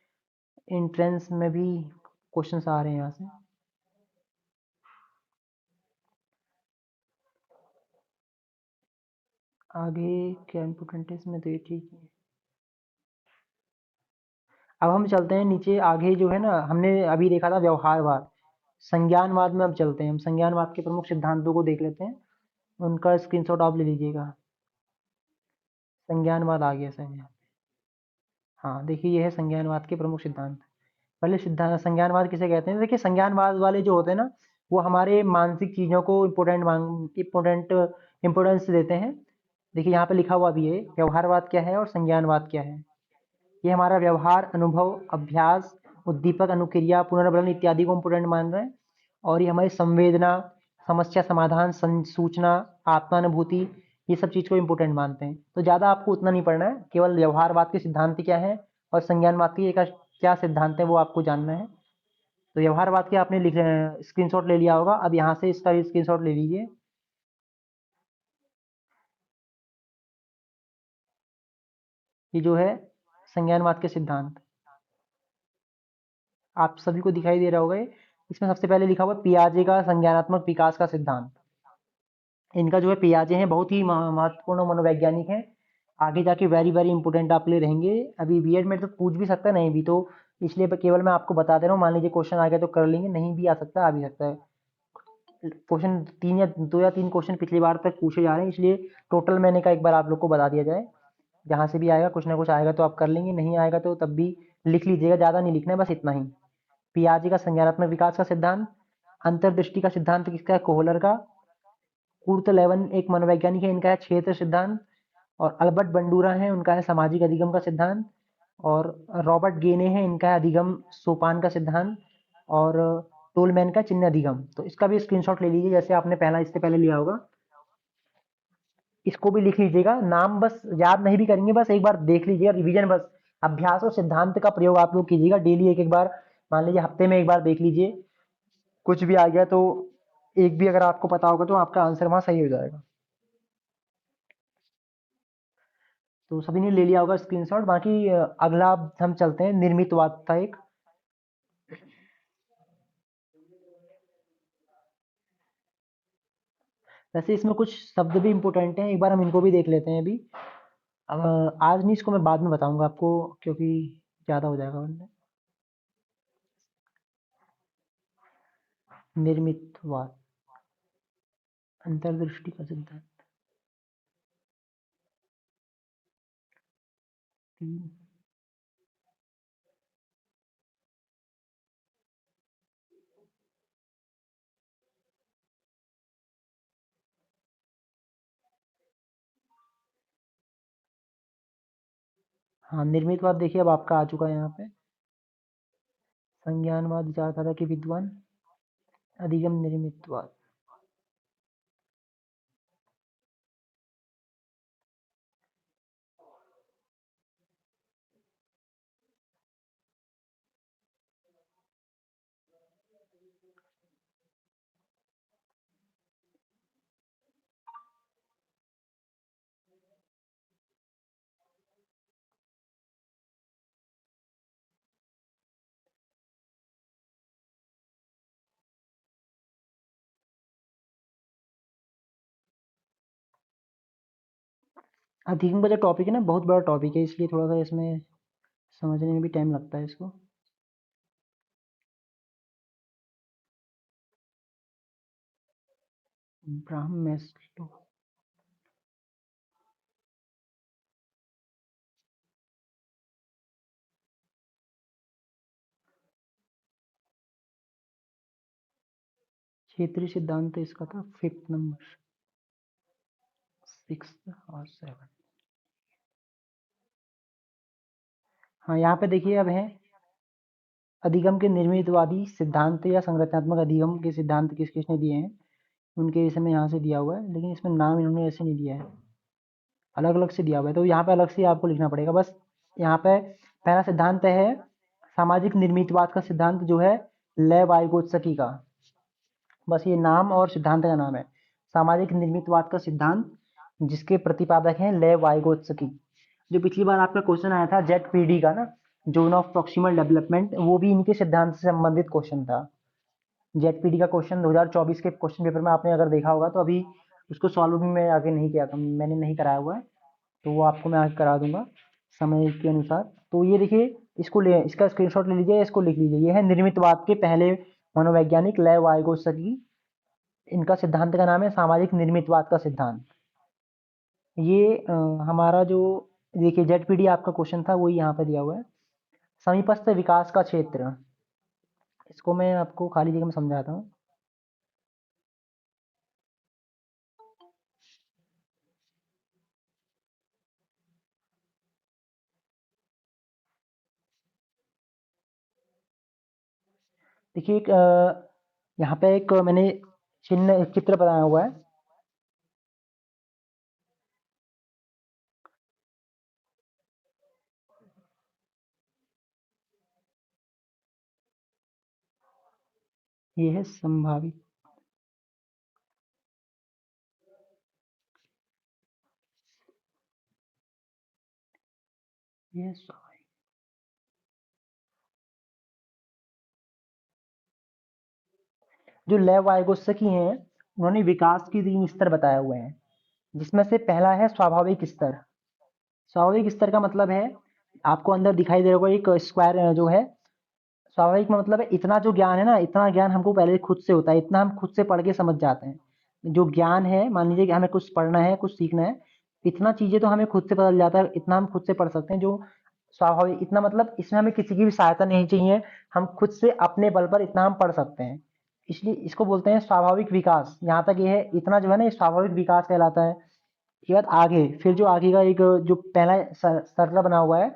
एंट्रेंस में भी क्वेश्चंस आ रहे हैं यहाँ से। आगे क्या इम्पोर्टेंट है इसमें, तो ये ठीक है। अब हम चलते हैं नीचे, आगे जो है ना, हमने अभी देखा था व्यवहारवाद, संज्ञानवाद में अब चलते हैं। हम संज्ञानवाद के प्रमुख सिद्धांतों को देख लेते हैं, उनका स्क्रीनशॉट आप ले लीजिएगा। संज्ञानवाद आ गया सर। हाँ देखिए, ये है संज्ञानवाद के प्रमुख सिद्धांत। पहले सिद्धांत संज्ञानवाद किसे कहते हैं, देखिए संज्ञानवाद वाले जो होते हैं ना, वो हमारे मानसिक चीजों को इम्पोर्टेंट इम्पोर्टेंस देते हैं। देखिए यहाँ पे लिखा हुआ भी है व्यवहारवाद क्या है और संज्ञानवाद क्या है। ये हमारा व्यवहार, अनुभव, अभ्यास, उद्दीपक, अनुक्रिया, पुनर्बलन इत्यादि को इम्पोर्टेंट मान रहे हैं। और ये हमारी संवेदना, समस्या समाधान, सूचना, आत्मानुभूति, ये सब चीज़ को इम्पोर्टेंट मानते हैं। तो ज़्यादा आपको उतना नहीं पढ़ना है, केवल व्यवहारवाद के सिद्धांत क्या है और संज्ञानवाद की क्या सिद्धांत है वो आपको जानना है। तो व्यवहारवाद के आपने लिख स्क्रीनशॉट ले लिया होगा। अब यहाँ से इसका भी स्क्रीनशॉट ले लीजिए। ये जो है संज्ञानवाद के सिद्धांत, आप सभी को दिखाई दे रहा होगा ये। इसमें सबसे पहले लिखा हुआ पियाजे का संज्ञानात्मक विकास का सिद्धांत। इनका जो है पियाजे हैं बहुत ही महत्वपूर्ण मनोवैज्ञानिक हैं। आगे जाके वेरी वेरी इंपॉर्टेंट आपके लिए रहेंगे। अभी बीएड में तो पूछ भी सकता है, नहीं भी, तो इसलिए केवल मैं आपको बता दे रहा हूँ। मान लीजिए क्वेश्चन आ गया तो कर लेंगे, नहीं भी आ सकता, आ भी सकता है। क्वेश्चन 3 या 2 या 3 क्वेश्चन पिछली बार तक पूछे जा रहे हैं, इसलिए टोटल मैंने कहा एक बार आप लोग को बता दिया जाए। जहाँ से भी आएगा कुछ ना कुछ आएगा तो आप कर लेंगे, नहीं आएगा तो तब भी लिख लीजिएगा, ज़्यादा नहीं लिखना है, बस इतना ही। पियाजे का संज्ञानात्मक विकास का सिद्धांत, अंतर्दृष्टि का सिद्धांत किसका है? कोहलर का। कुर्ट लेवन एक मनोवैज्ञानिक है, इनका है क्षेत्र सिद्धांत। और अल्बर्ट बंडूरा है, उनका है सामाजिक अधिगम का सिद्धांत। और रॉबर्ट गेने हैं, इनका है अधिगम सोपान का सिद्धांत। और टोलमैन का चिन्ह अधिगम। तो इसका भी स्क्रीनशॉट ले लीजिए, जैसे आपने पहला इससे पहले लिया होगा। इसको भी लिख लीजिएगा, नाम बस याद नहीं भी करेंगे, बस एक बार देख लीजिएगा, रिवीजन बस। अभ्यास और सिद्धांत का प्रयोग आप लोग कीजिएगा डेली एक एक बार। मान लीजिए हफ्ते में एक बार देख लीजिए, कुछ भी आ गया तो एक भी अगर आपको पता होगा तो आपका आंसर वहां सही हो जाएगा। तो सभी ने ले लिया होगा स्क्रीनशॉट। बाकी अगला अब हम चलते हैं निर्मितवाद का एक। वैसे इसमें कुछ शब्द भी इंपॉर्टेंट हैं, एक बार हम इनको भी देख लेते हैं अभी। अब आज नहीं, इसको मैं बाद में बताऊंगा आपको, क्योंकि ज़्यादा हो जाएगा वरना। निर्मितवाद, अंतर्दृष्टि का सिद्धांत। तीन। हाँ, निर्मितवाद देखिए अब आपका आ चुका है यहाँ पे। संज्ञानवाद, विचारधारा के विद्वान, अधिगम निर्मितवाद। अधिगम का जो टॉपिक है ना, बहुत बड़ा टॉपिक है, इसलिए थोड़ा सा इसमें समझने में भी टाइम लगता है इसको। ब्राह्म मैस्लो। क्षेत्रीय सिद्धांत इसका था 5th नंबर, 6th और 7th। हाँ, यहाँ पे देखिए अब है अधिगम के निर्मितवादी सिद्धांत या संरचनात्मक अधिगम के सिद्धांत किस किसने दिए हैं, उनके विषय में यहाँ से दिया हुआ है, लेकिन इसमें नाम इन्होंने ऐसे नहीं दिया है, अलग अलग से दिया हुआ है, तो यहाँ पे अलग से आपको लिखना पड़ेगा। बस यहाँ पे पहला सिद्धांत है सामाजिक निर्मितवाद का सिद्धांत, जो है लेव वाइगोत्स्की का। बस ये नाम और सिद्धांत का नाम है, सामाजिक निर्मितवाद का सिद्धांत, जिसके प्रतिपादक हैं लेव वाइगोत्स्की। जो पिछली बार आपका क्वेश्चन आया था जेडपीडी का ना, जोन ऑफ प्रॉक्सिमल डेवलपमेंट, वो भी इनके सिद्धांत से संबंधित क्वेश्चन था। जेडपीडी का क्वेश्चन 2024 के क्वेश्चन पेपर में आपने अगर देखा होगा तो अभी उसको सॉल्व भी मैं आगे नहीं किया था, मैंने नहीं कराया हुआ है, तो वो आपको मैं आगे करा दूंगा समय के अनुसार। तो ये देखिए, इसको ले, इसका स्क्रीनशॉट ले लीजिए, इसको लिख लीजिए। ये है निर्मितवाद के पहले मनोवैज्ञानिक लेव वाइगोत्स्की। इनका सिद्धांत का नाम है सामाजिक निर्मितवाद का सिद्धांत। ये हमारा जो देखिए जेडपीडी आपका क्वेश्चन था वही यहाँ पे दिया हुआ है। समीपस्थ विकास का क्षेत्र, इसको मैं आपको खाली जगह में समझाता हूँ। देखिए यहाँ पे एक मैंने चिन्ह चित्र बनाया हुआ है। ये है संभावित। ये स्वाभाविक। जो लेव वाइगोत्स्की हैं, उन्होंने विकास के 3 स्तर बताए हुए हैं, जिसमें से पहला है स्वाभाविक स्तर। स्वाभाविक स्तर का मतलब है, आपको अंदर दिखाई दे रहा होगा एक स्क्वायर जो है, स्वाभाविक में मतलब है इतना जो ज्ञान है ना, इतना ज्ञान हमको पहले खुद से होता है, इतना हम खुद से पढ़ के समझ जाते हैं। जो ज्ञान है, मान लीजिए कि हमें कुछ पढ़ना है, कुछ सीखना है, इतना चीज़ें तो हमें खुद से पता चल जाता है, इतना हम खुद से पढ़ सकते हैं। जो स्वाभाविक, इतना मतलब इसमें हमें किसी की भी सहायता नहीं चाहिए, हम खुद से अपने बल पर इतना हम पढ़ सकते हैं। इसलिए इसको बोलते हैं स्वाभाविक विकास। यहाँ तक ये है, इतना जो है ना, ये स्वाभाविक विकास कहलाता है। इसके बाद आगे, फिर जो आगे का एक जो पहला सर्कल बना हुआ है,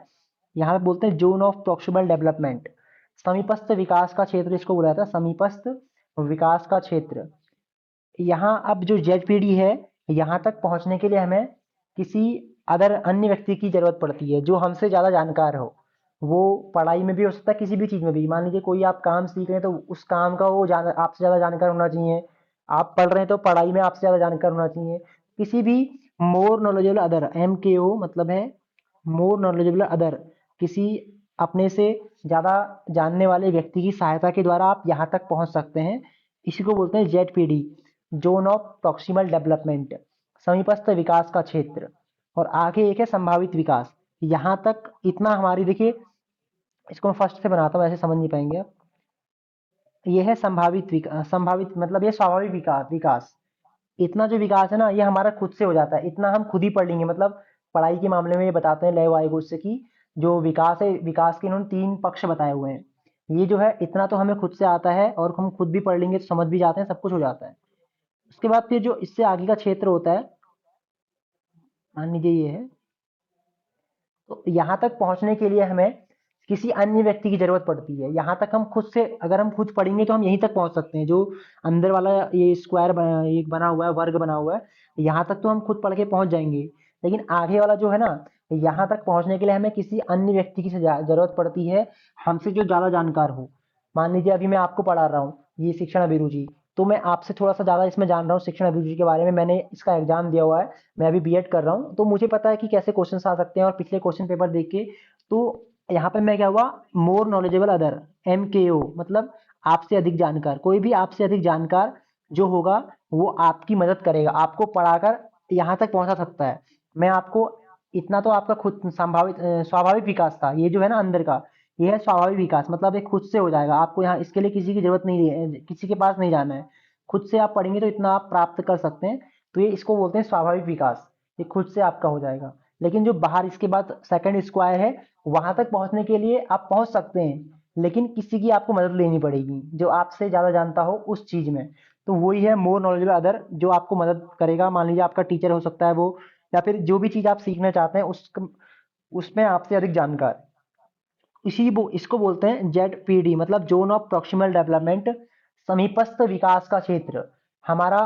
यहाँ पे बोलते हैं जोन ऑफ प्रॉक्सिमल डेवलपमेंट, समीपस्थ विकास का क्षेत्र इसको बोला जाता है, समीपस्थ विकास का क्षेत्र। यहाँ अब जो जेड पीढ़ी है, यहाँ तक पहुँचने के लिए हमें किसी अदर अन्य व्यक्ति की जरूरत पड़ती है, जो हमसे ज़्यादा जानकार हो। वो पढ़ाई में भी हो सकता है, किसी भी चीज़ में भी। मान लीजिए कोई आप काम सीख रहे हैं, तो उस काम का वो आपसे ज़्यादा जानकार होना चाहिए। आप पढ़ रहे हैं तो पढ़ाई में आपसे ज़्यादा जानकार होना चाहिए। किसी भी मोर नॉलेजेबल अदर, MKO मतलब है मोर नॉलेजेबल अदर, किसी अपने से ज़्यादा जानने वाले व्यक्ति की सहायता के द्वारा आप यहाँ तक पहुँच सकते हैं। इसी को बोलते हैं ZPD, zone of proximal development, समीपस्थ विकास का क्षेत्र। और आगे एक है संभावित विकास। यहाँ तक इतना हमारी, देखिए इसको मैं फर्स्ट से बनाता हूँ, ऐसे समझ नहीं पाएंगे आप। ये है संभावित विकास। संभावित मतलब ये स्वाभाविक विकास। इतना जो विकास है ना, ये हमारा खुद से हो जाता है, इतना हम खुद ही पढ़ लेंगे। मतलब पढ़ाई के मामले में ये बताते हैं लेव वाइगोत्स्की की, जो विकास है, विकास के इन्होंने 3 पक्ष बताए हुए हैं। ये जो है, इतना तो हमें खुद से आता है, और हम खुद भी पढ़ लेंगे तो समझ भी जाते हैं, सब कुछ हो जाता है। उसके बाद फिर जो इससे आगे का क्षेत्र होता है, मान लीजिए ये है, तो यहाँ तक पहुँचने के लिए हमें किसी अन्य व्यक्ति की ज़रूरत पड़ती है। यहाँ तक हम खुद से, अगर हम खुद पढ़ेंगे तो हम यहीं तक पहुँच सकते हैं। जो अंदर वाला ये स्क्वायर एक बना हुआ है, वर्ग बना हुआ है, यहाँ तक तो हम खुद पढ़ के पहुँच जाएँगे। लेकिन आगे वाला जो है ना, यहाँ तक पहुँचने के लिए हमें किसी अन्य व्यक्ति की ज़रूरत पड़ती है, हमसे जो ज़्यादा जानकार हो। मान लीजिए अभी मैं आपको पढ़ा रहा हूँ, ये शिक्षण अभिरुचि, तो मैं आपसे थोड़ा-सा ज़्यादा इसमें जान रहा हूँ शिक्षण अभिरुचि के बारे में। मैंने इसका एग्ज़ाम दिया हुआ है, मैं अभी बीएड कर रहा हूँ, तो मुझे पता है कि कैसे क्वेश्चंस आ सकते हैं, और पिछले क्वेश्चन पेपर देख के। तो यहाँ पे मैं क्या हुआ, मोर नॉलेजेबल अदर, MKO मतलब आपसे अधिक जानकार। कोई भी आपसे अधिक जानकार जो होगा, वो आपकी मदद करेगा, आपको पढ़ाकर यहाँ तक पहुँचा सकता है। मैं आपको इतना तो आपका खुद स्वाभाविक विकास था। ये जो है ना अंदर का, ये है स्वाभाविक विकास, मतलब ये खुद से हो जाएगा। आपको यहाँ इसके लिए किसी की जरूरत नहीं है, किसी के पास नहीं जाना है। खुद से आप पढ़ेंगे तो इतना आप प्राप्त कर सकते हैं। तो ये इसको बोलते हैं स्वाभाविक विकास, ये खुद से आपका हो जाएगा। लेकिन जो बाहर इसके बाद सेकंड स्क्वायर है, वहां तक पहुंचने के लिए आप पहुंच सकते हैं, लेकिन किसी की आपको मदद लेनी पड़ेगी, जो आपसे ज्यादा जानता हो उस चीज में। तो वही है मोर नॉलेजेबल अदर, जो आपको मदद करेगा। मान लीजिए आपका टीचर हो सकता है वो, या फिर जो भी चीज आप सीखना चाहते हैं उसमें आपसे अधिक जानकार। इसको बोलते हैं ZPD, मतलब जोन ऑफ प्रॉक्सिमल डेवलपमेंट, समीपस्थ विकास का क्षेत्र। हमारा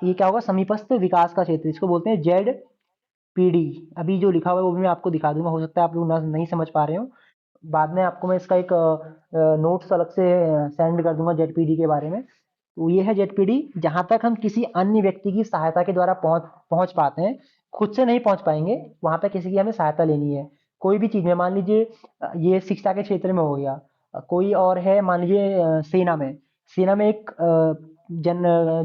ये क्या होगा, समीपस्थ विकास का क्षेत्र, इसको बोलते हैं ZPD। अभी जो लिखा हुआ है वो भी मैं आपको दिखा दूंगा, हो सकता है आप लोग ना नहीं समझ पा रहे हो। बाद में आपको मैं इसका एक नोट्स अलग से सेंड कर दूंगा ZPD के बारे में। तो ये है ZPD, जहां तक हम किसी अन्य व्यक्ति की सहायता के द्वारा पहुंच पहुंच पाते हैं। खुद से नहीं पहुंच पाएंगे, वहां पे किसी की हमें सहायता लेनी है। कोई भी चीज में, मान लीजिए ये शिक्षा के क्षेत्र में हो गया। कोई और है, मान लीजिए सेना में एक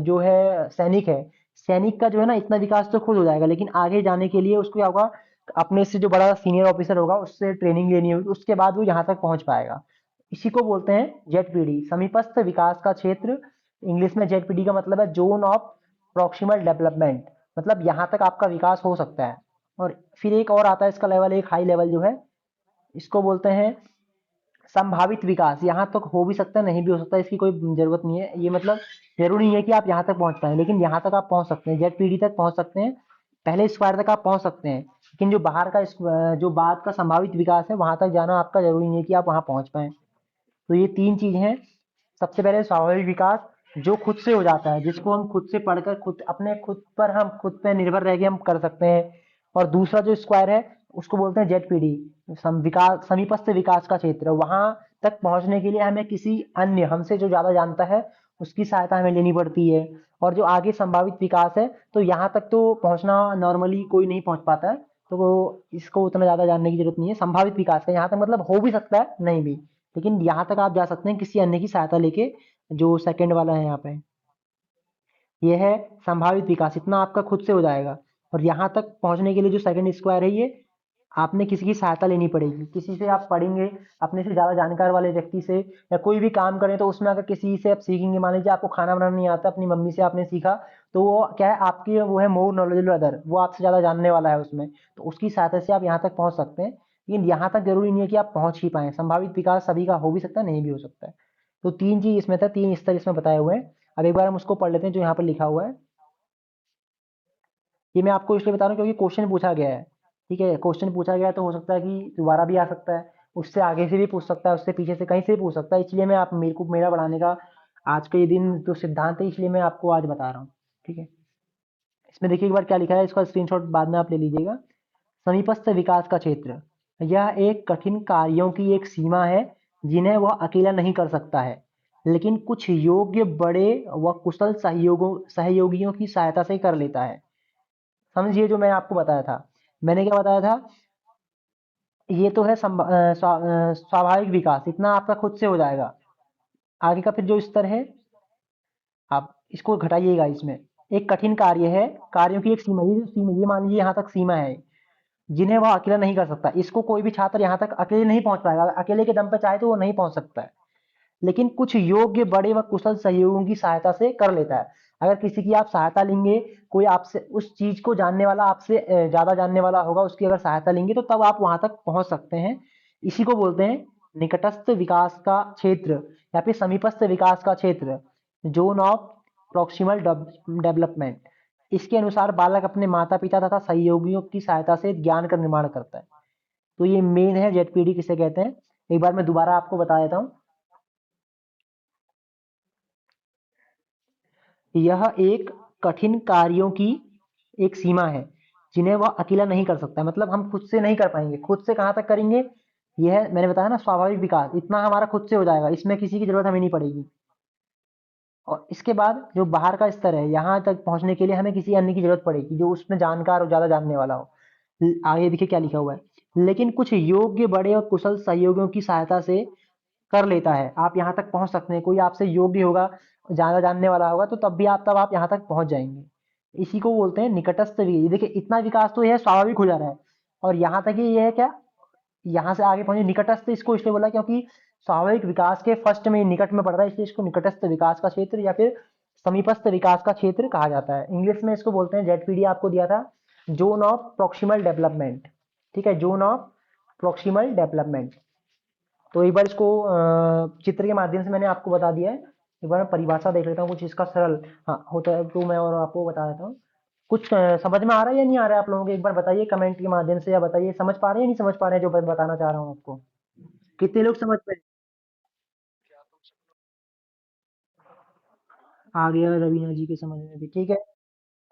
जो है सैनिक है। सैनिक का जो है ना, इतना विकास तो खुद हो जाएगा, लेकिन आगे जाने के लिए उसको क्या होगा, अपने से जो बड़ा सीनियर ऑफिसर होगा उससे ट्रेनिंग लेनी होगी, उसके बाद वो यहाँ तक पहुंच पाएगा। इसी को बोलते हैं ZPD, समीपस्थ विकास का क्षेत्र। इंग्लिश में ZPD का मतलब है जोन ऑफ प्रॉक्सिमल डेवलपमेंट, मतलब यहाँ तक आपका विकास हो सकता है। और फिर एक और आता है इसका लेवल, एक हाई लेवल जो है, इसको बोलते हैं संभावित विकास। यहाँ तक हो भी सकता है, नहीं भी हो सकता, इसकी कोई जरूरत नहीं है। ये मतलब जरूरी नहीं है कि आप यहाँ तक पहुंच पाए, लेकिन यहाँ तक आप पहुंच सकते हैं, ZPD तक पहुंच सकते हैं। पहले स्क्वायर तक आप पहुंच सकते हैं, लेकिन जो बाहर का जो बाद का संभावित विकास है, वहां तक जाना आपका जरूरी नहीं है कि आप वहां पहुंच पाए। तो ये 3 चीज हैं। सबसे पहले स्वाभाविक विकास, जो खुद से हो जाता है, जिसको हम खुद से पढ़कर खुद अपने खुद पर, हम खुद पे निर्भर रह के हम कर सकते हैं। और दूसरा जो स्क्वायर है, उसको बोलते हैं ZPD, समीपस्थ विकास का क्षेत्र। वहां तक पहुंचने के लिए हमें किसी अन्य, हमसे जो ज्यादा जानता है, उसकी सहायता हमें लेनी पड़ती है। और जो आगे संभावित विकास है, तो यहाँ तक तो पहुँचना नॉर्मली कोई नहीं पहुँच पाता है, तो वो इसको उतना ज़्यादा जानने की ज़रूरत नहीं है। संभावित विकास का यहाँ तक मतलब हो भी सकता है, नहीं भी, लेकिन यहाँ तक आप जा सकते हैं किसी अन्य की सहायता लेके, जो सेकंड वाला है यहाँ पे। ये है संभावित विकास, इतना आपका खुद से हो जाएगा। और यहाँ तक पहुँचने के लिए जो सेकंड स्क्वायर है, ये आपने किसी की सहायता लेनी पड़ेगी। किसी से आप पढ़ेंगे, अपने से ज़्यादा जानकार वाले व्यक्ति से, या कोई भी काम करें तो उसमें अगर किसी से आप सीखेंगे, मान लीजिए आपको खाना बनाना नहीं आता, अपनी मम्मी से आपने सीखा, तो वो क्या है, आपकी वो है मोर नॉलेजेबल अदर, वो आपसे ज़्यादा जानने वाला है उसमें, तो उसकी सहायता से आप यहाँ तक पहुँच सकते हैं। लेकिन यहाँ तक जरूरी नहीं है कि आप पहुँच ही पाएँ, संभावित विकास सभी का हो भी सकता है, नहीं भी हो सकता है। तो 3 चीज़ इसमें था, 3 स्तर इसमें बताए हुए हैं। अब एक बार हम उसको पढ़ लेते हैं जो यहाँ पर लिखा हुआ है। ये मैं आपको इसलिए बता रहा हूँ क्योंकि क्वेश्चन पूछा गया है। ठीक है, क्वेश्चन पूछा गया है तो हो सकता है कि दोबारा भी आ सकता है, उससे आगे से भी पूछ सकता है, उससे पीछे से कहीं से भी पूछ सकता है। इसलिए मैं आप मेरे को मेरा बढ़ाने का आज का ये दिन जो सिद्धांत है, इसलिए मैं आपको आज बता रहा हूँ। ठीक है, इसमें देखिए एक बार क्या लिखा है, इसका स्क्रीनशॉट बाद में आप ले लीजिएगा। समीपस्थ विकास का क्षेत्र, यह एक कठिन कार्यों की एक सीमा है जिन्हें वह अकेला नहीं कर सकता है, लेकिन कुछ योग्य बड़े व कुशल सहयोगियों की सहायता से कर लेता है। समझिए जो मैं आपको बताया था, मैंने क्या बताया था, ये तो है स्वाभाविक विकास, इतना आपका खुद से हो जाएगा। आगे का फिर जो स्तर है, आप इसको घटाइएगा। इसमें एक कठिन कार्य है, कार्यों की एक सीमा, ये जो सीमा, ये मान लीजिए यहाँ तक सीमा है, जिन्हें वह अकेला नहीं कर सकता। इसको कोई भी छात्र यहाँ तक अकेले नहीं पहुंच पाएगा, अकेले के दम पे चाहे तो वो नहीं पहुंच सकता है, लेकिन कुछ योग्य बड़े व कुशल सहयोगियों की सहायता से कर लेता है। अगर किसी की आप सहायता लेंगे, कोई आपसे उस चीज को जानने वाला, आपसे ज्यादा जानने वाला होगा, उसकी अगर सहायता लेंगे तो तब आप वहां तक पहुंच सकते हैं। इसी को बोलते हैं निकटस्थ विकास का क्षेत्र, या फिर समीपस्थ विकास का क्षेत्र, जोन ऑफ प्रॉक्सिमल डेवलपमेंट। इसके अनुसार बालक अपने माता पिता तथा सहयोगियों की सहायता से ज्ञान का निर्माण करता है। तो ये मेन है, जेडपीडी किसे कहते हैं, एक बार मैं दोबारा आपको बता देता हूँ। यह एक कठिन कार्यों की एक सीमा है जिन्हें वह अकेला नहीं कर सकता, मतलब हम खुद से नहीं कर पाएंगे। खुद से कहाँ तक करेंगे, यह मैंने बताया ना, स्वाभाविक विकास, इतना हमारा खुद से हो जाएगा, इसमें किसी की जरूरत हमें नहीं पड़ेगी। और इसके बाद जो बाहर का स्तर है, यहाँ तक पहुंचने के लिए हमें किसी अन्य की जरूरत पड़ेगी जो उसमें जानकार और ज्यादा जानने वाला हो। आगे देखिए क्या लिखा हुआ है, लेकिन कुछ योग्य बड़े और कुशल सहयोगियों की सहायता से कर लेता है। आप यहाँ तक पहुंच सकते हैं, कोई आपसे योग्य होगा, ज्यादा जानने वाला होगा, तो तब आप यहाँ तक पहुंच जाएंगे। इसी को बोलते हैं निकटस्थ देखिए इतना विकास तो यह स्वाभाविक हो जा रहा है, और यहाँ तक ही ये है क्या, यहाँ से आगे पहुंचे निकटस्थ, इसको इसलिए बोला क्योंकि स्वाभाविक विकास के फर्स्ट में निकट में पड़ रहा है, इसलिए इसको निकटस्थ विकास का क्षेत्र या फिर समीपस्थ विकास का क्षेत्र कहा जाता है। इंग्लिश में इसको बोलते हैं, जेडपीडी आपको दिया था, जोन ऑफ प्रोक्सिमल डेवलपमेंट। ठीक है, जोन ऑफ प्रोक्सिमल डेवलपमेंट। तो एक बार इसको चित्र के माध्यम से मैंने आपको बता दिया है। एक बार मैं परिभाषा देख लेता हूँ कुछ इसका सरल, हाँ होता है तो मैं और आपको बता देता हूँ। कुछ समझ में आ रहा है या नहीं आ रहा है आप लोगों को, एक बार बताइए कमेंट के माध्यम से, या बताइए समझ पा रहे हैं या नहीं समझ पा रहे हैं जो मैं बताना चाह रहा हूँ आपको। कितने लोग समझ पाए? आ गया रवीना जी के समझ में भी, ठीक है।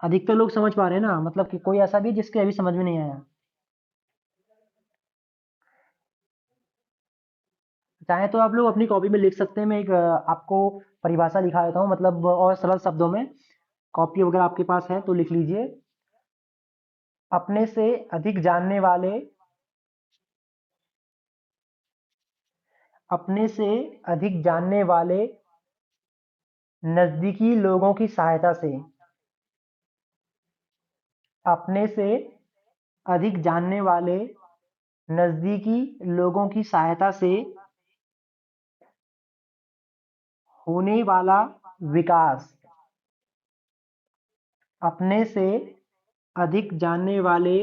अधिकतर लोग समझ पा रहे हैं ना, मतलब कि कोई ऐसा भी है जिसके अभी समझ में नहीं आया? चाहे तो आप लोग अपनी कॉपी में लिख सकते हैं, मैं एक आपको परिभाषा लिखा देता हूँ, मतलब और सरल शब्दों में। कॉपी वगैरह आपके पास है तो लिख लीजिए। अपने से अधिक जानने वाले, अपने से अधिक जानने वाले नजदीकी लोगों की सहायता से, अपने से अधिक जानने वाले नजदीकी लोगों की सहायता से होने वाला विकास, अपने से अधिक जानने वाले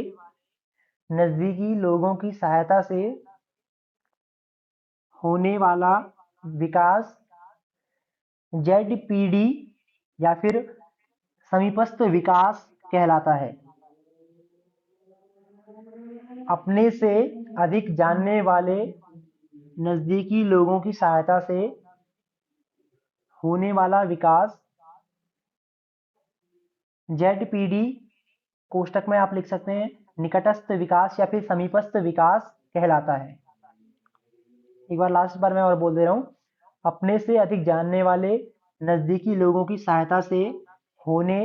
नजदीकी लोगों की सहायता से होने वाला विकास जेडपीडी या फिर समीपस्थ विकास कहलाता है। अपने से अधिक जानने वाले नजदीकी लोगों की सहायता से होने वाला विकास जेडपीडी, कोष्टक में आप लिख सकते हैं निकटस्थ विकास या फिर समीपस्थ विकास कहलाता है। एक बार लास्ट बार मैं और बोल दे रहा हूँ, अपने से अधिक जानने वाले नजदीकी लोगों की सहायता से होने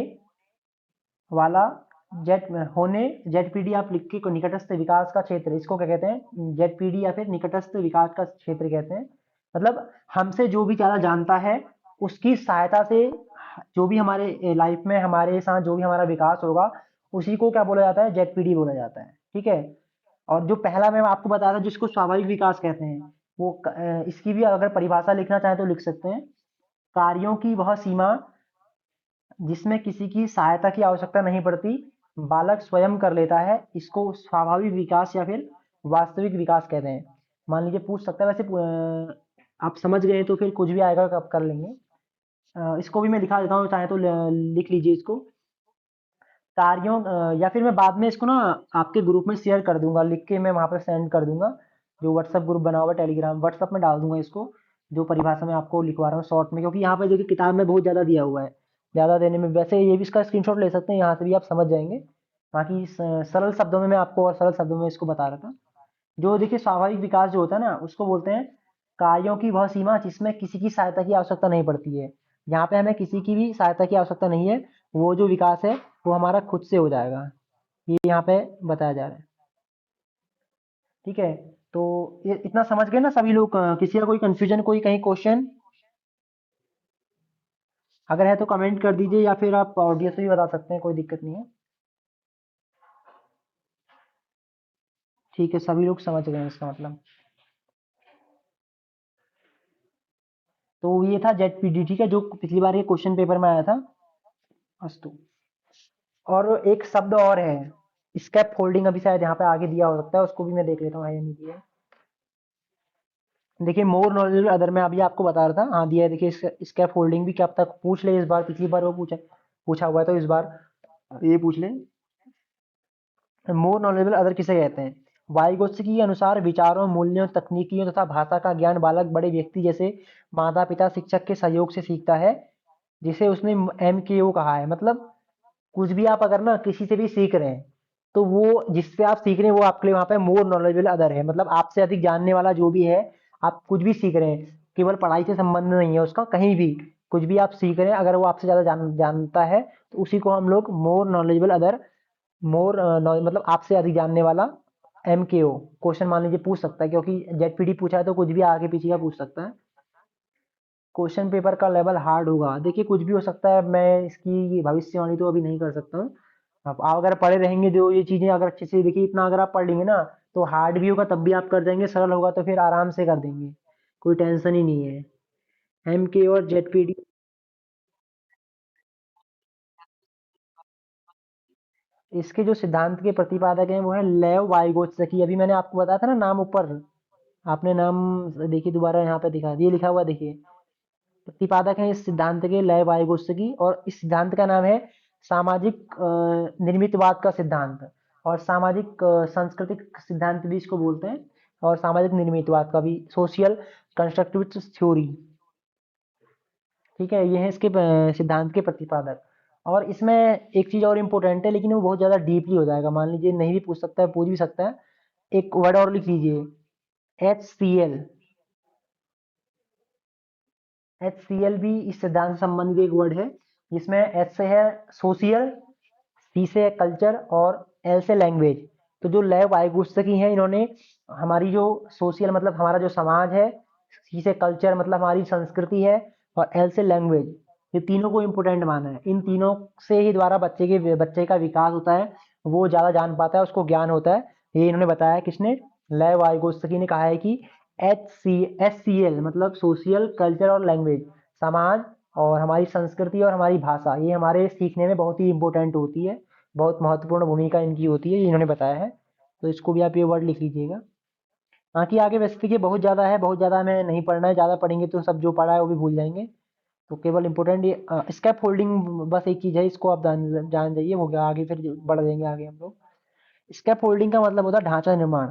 वाला जेट होने जेडपीडी आप लिख के निकटस्थ विकास का क्षेत्र, इसको क्या कहते हैं, जेडपीडी या फिर निकटस्थ विकास का क्षेत्र कहते हैं। मतलब हमसे जो भी ज्यादा जानता है उसकी सहायता से जो भी हमारे लाइफ में हमारे साथ जो भी हमारा विकास होगा उसी को क्या बोला जाता है, जेडपीडी बोला जाता है। ठीक है। और जो पहला मैं आपको बताया था जिसको स्वाभाविक विकास कहते हैं, वो इसकी भी अगर परिभाषा लिखना चाहें तो लिख सकते हैं। कार्यों की वह सीमा जिसमें किसी की सहायता की आवश्यकता नहीं पड़ती, बालक स्वयं कर लेता है, इसको स्वाभाविक विकास या फिर वास्तविक विकास कहते हैं। मान लीजिए पूछ सकता है, वैसे आप समझ गए तो फिर कुछ भी आएगा आप कर लेंगे। इसको भी मैं दिखा देता हूँ, चाहे तो लिख लीजिए इसको। कार्यों या फिर मैं बाद में इसको ना आपके ग्रुप में शेयर कर दूंगा, लिख के मैं वहां पर सेंड कर दूंगा। जो व्हाट्सएप ग्रुप बना हुआ है टेलीग्राम, व्हाट्सएप में डाल दूंगा इसको, जो परिभाषा मैं आपको लिखवा रहा हूँ शॉर्ट में, क्योंकि यहाँ पे देखिए किताब में बहुत ज़्यादा दिया हुआ है। ज़्यादा देने में वैसे ये भी इसका स्क्रीनशॉट ले सकते हैं, यहाँ से भी आप समझ जाएंगे। बाकी सरल शब्दों में मैं आपको और सरल शब्दों में इसको बता रहा था। जो देखिए स्वाभाविक विकास जो होता है ना उसको बोलते हैं कार्यों की वह सीमा जिसमें किसी की सहायता की आवश्यकता नहीं पड़ती है। यहाँ पे हमें किसी की भी सहायता की आवश्यकता नहीं है, वो जो विकास है वो हमारा खुद से हो जाएगा, ये यहाँ पे बताया जा रहा है। ठीक है। तो ये इतना समझ गए ना सभी लोग, किसी का कोई कंफ्यूजन, कोई कहीं क्वेश्चन अगर है तो कमेंट कर दीजिए, या फिर आप ऑडियो से भी बता सकते हैं, कोई दिक्कत नहीं है। ठीक है, सभी लोग समझ गए हैं इसका मतलब। तो ये था जेड ठीक है, जो पिछली बार ये क्वेश्चन पेपर में आया था। अस्तु। और एक शब्द और है, स्कैप फोल्डिंग, अभी शायद यहाँ पे आगे दिया हो सकता है, उसको भी मैं देख लेता हूँ है या नहीं दिया है। देखिए मोर नॉलेजेबल अदर में अभी आपको बता रहा था, हाँ दिया है। देखिए स्कैप फोल्डिंग भी क्या पता पूछ ले इस बार, पिछली बार वो पूछा पूछा हुआ है तो इस बार ये पूछ ले। मोर नॉलेजेबल अदर किसे कहते हैं? वाइगोत्स्की के अनुसार विचारों, मूल्यों, तकनीकियों तथा भाषा का ज्ञान बालक बड़े व्यक्ति जैसे माता पिता शिक्षक के सहयोग से सीखता है, जिसे उसने MKO कहा है। मतलब कुछ भी आप अगर ना किसी से भी सीख रहे हैं तो वो जिससे आप सीख रहे हैं वो आपके लिए वहां पे मोर नॉलेजेबल अदर है, मतलब आपसे अधिक जानने वाला जो भी है। आप कुछ भी सीख रहे हैं, केवल पढ़ाई से संबंध नहीं है उसका, कहीं भी कुछ भी आप सीख रहे हैं अगर वो आपसे ज्यादा जानता है तो उसी को हम लोग मोर नॉलेजेबल अदर, मोर मतलब आपसे अधिक जानने वाला, MKO क्वेश्चन मान लीजिए पूछ सकता है, क्योंकि जेडपीडी पूछा है तो कुछ भी आगे पीछे का पूछ सकता है। क्वेश्चन पेपर का लेवल हार्ड होगा, देखिए कुछ भी हो सकता है, मैं इसकी भविष्यवाणी तो अभी नहीं कर सकता हूँ। अब आप अगर पढ़े रहेंगे जो ये चीजें अगर अच्छे से, देखिए इतना अगर आप पढ़ लेंगे ना तो हार्ड भी होगा तब भी आप कर देंगे, सरल होगा तो फिर आराम से कर देंगे, कोई टेंशन ही नहीं है। MK और जेडपीडी, इसके जो सिद्धांत के प्रतिपादक हैं वो है लेव वाइगोत्स्की, अभी मैंने आपको बताया था ना नाम ऊपर, आपने नाम देखिए दोबारा यहाँ पे दिखा ये लिखा हुआ देखिए। प्रतिपादक है इस सिद्धांत के लय वाइगोत्स्की, और इस सिद्धांत का नाम है सामाजिक निर्मितवाद का सिद्धांत, और सामाजिक सांस्कृतिक सिद्धांत भी इसको बोलते हैं, और सामाजिक निर्मितवाद का भी सोशल कंस्ट्रक्टिविस्ट थ्योरी। ठीक है, ये है इसके सिद्धांत के प्रतिपादक। और इसमें एक चीज और इम्पोर्टेंट है, लेकिन वो बहुत ज्यादा डीपली हो जाएगा, मान लीजिए नहीं भी पूछ सकता है, पूछ भी सकता है। एक वर्ड और लिख लीजिए, HCl। HCl भी इस सिद्धांत से संबंधित एक वर्ड है, जिसमें H से है सोशियल, C से है कल्चर, और L से लैंग्वेज। तो जो लय वाइगोत्स्की हैं इन्होंने हमारी जो सोशियल मतलब हमारा जो समाज है, C से कल्चर मतलब हमारी संस्कृति है, और L से लैंग्वेज, ये तीनों को इम्पोर्टेंट माना है। इन तीनों से ही द्वारा बच्चे का विकास होता है, वो ज्यादा जान पाता है, उसको ज्ञान होता है। ये इन्होंने बताया, किसने, लय वाइगोत्स्की ने कहा है कि HCL मतलब सोशियल कल्चर और लैंग्वेज, समाज और हमारी संस्कृति और हमारी भाषा, ये हमारे सीखने में बहुत ही इंपॉर्टेंट होती है, बहुत महत्वपूर्ण भूमिका इनकी होती है, ये इन्होंने बताया है। तो इसको भी आप ये वर्ड लिख लीजिएगा। बाकी आगे वैसे देखिए बहुत ज़्यादा है, बहुत ज़्यादा हमें नहीं पढ़ना है, ज़्यादा पढ़ेंगे तो सब जो पढ़ा है वो भी भूल जाएंगे। तो केवल इंपॉर्टेंट ये स्कैप फोल्डिंग बस एक चीज़ है, इसको आप जान जान जाइए, हो गया, आगे फिर बढ़ जाएंगे आगे हम लोग। स्कैप फोल्डिंग का मतलब होता है ढांचा निर्माण।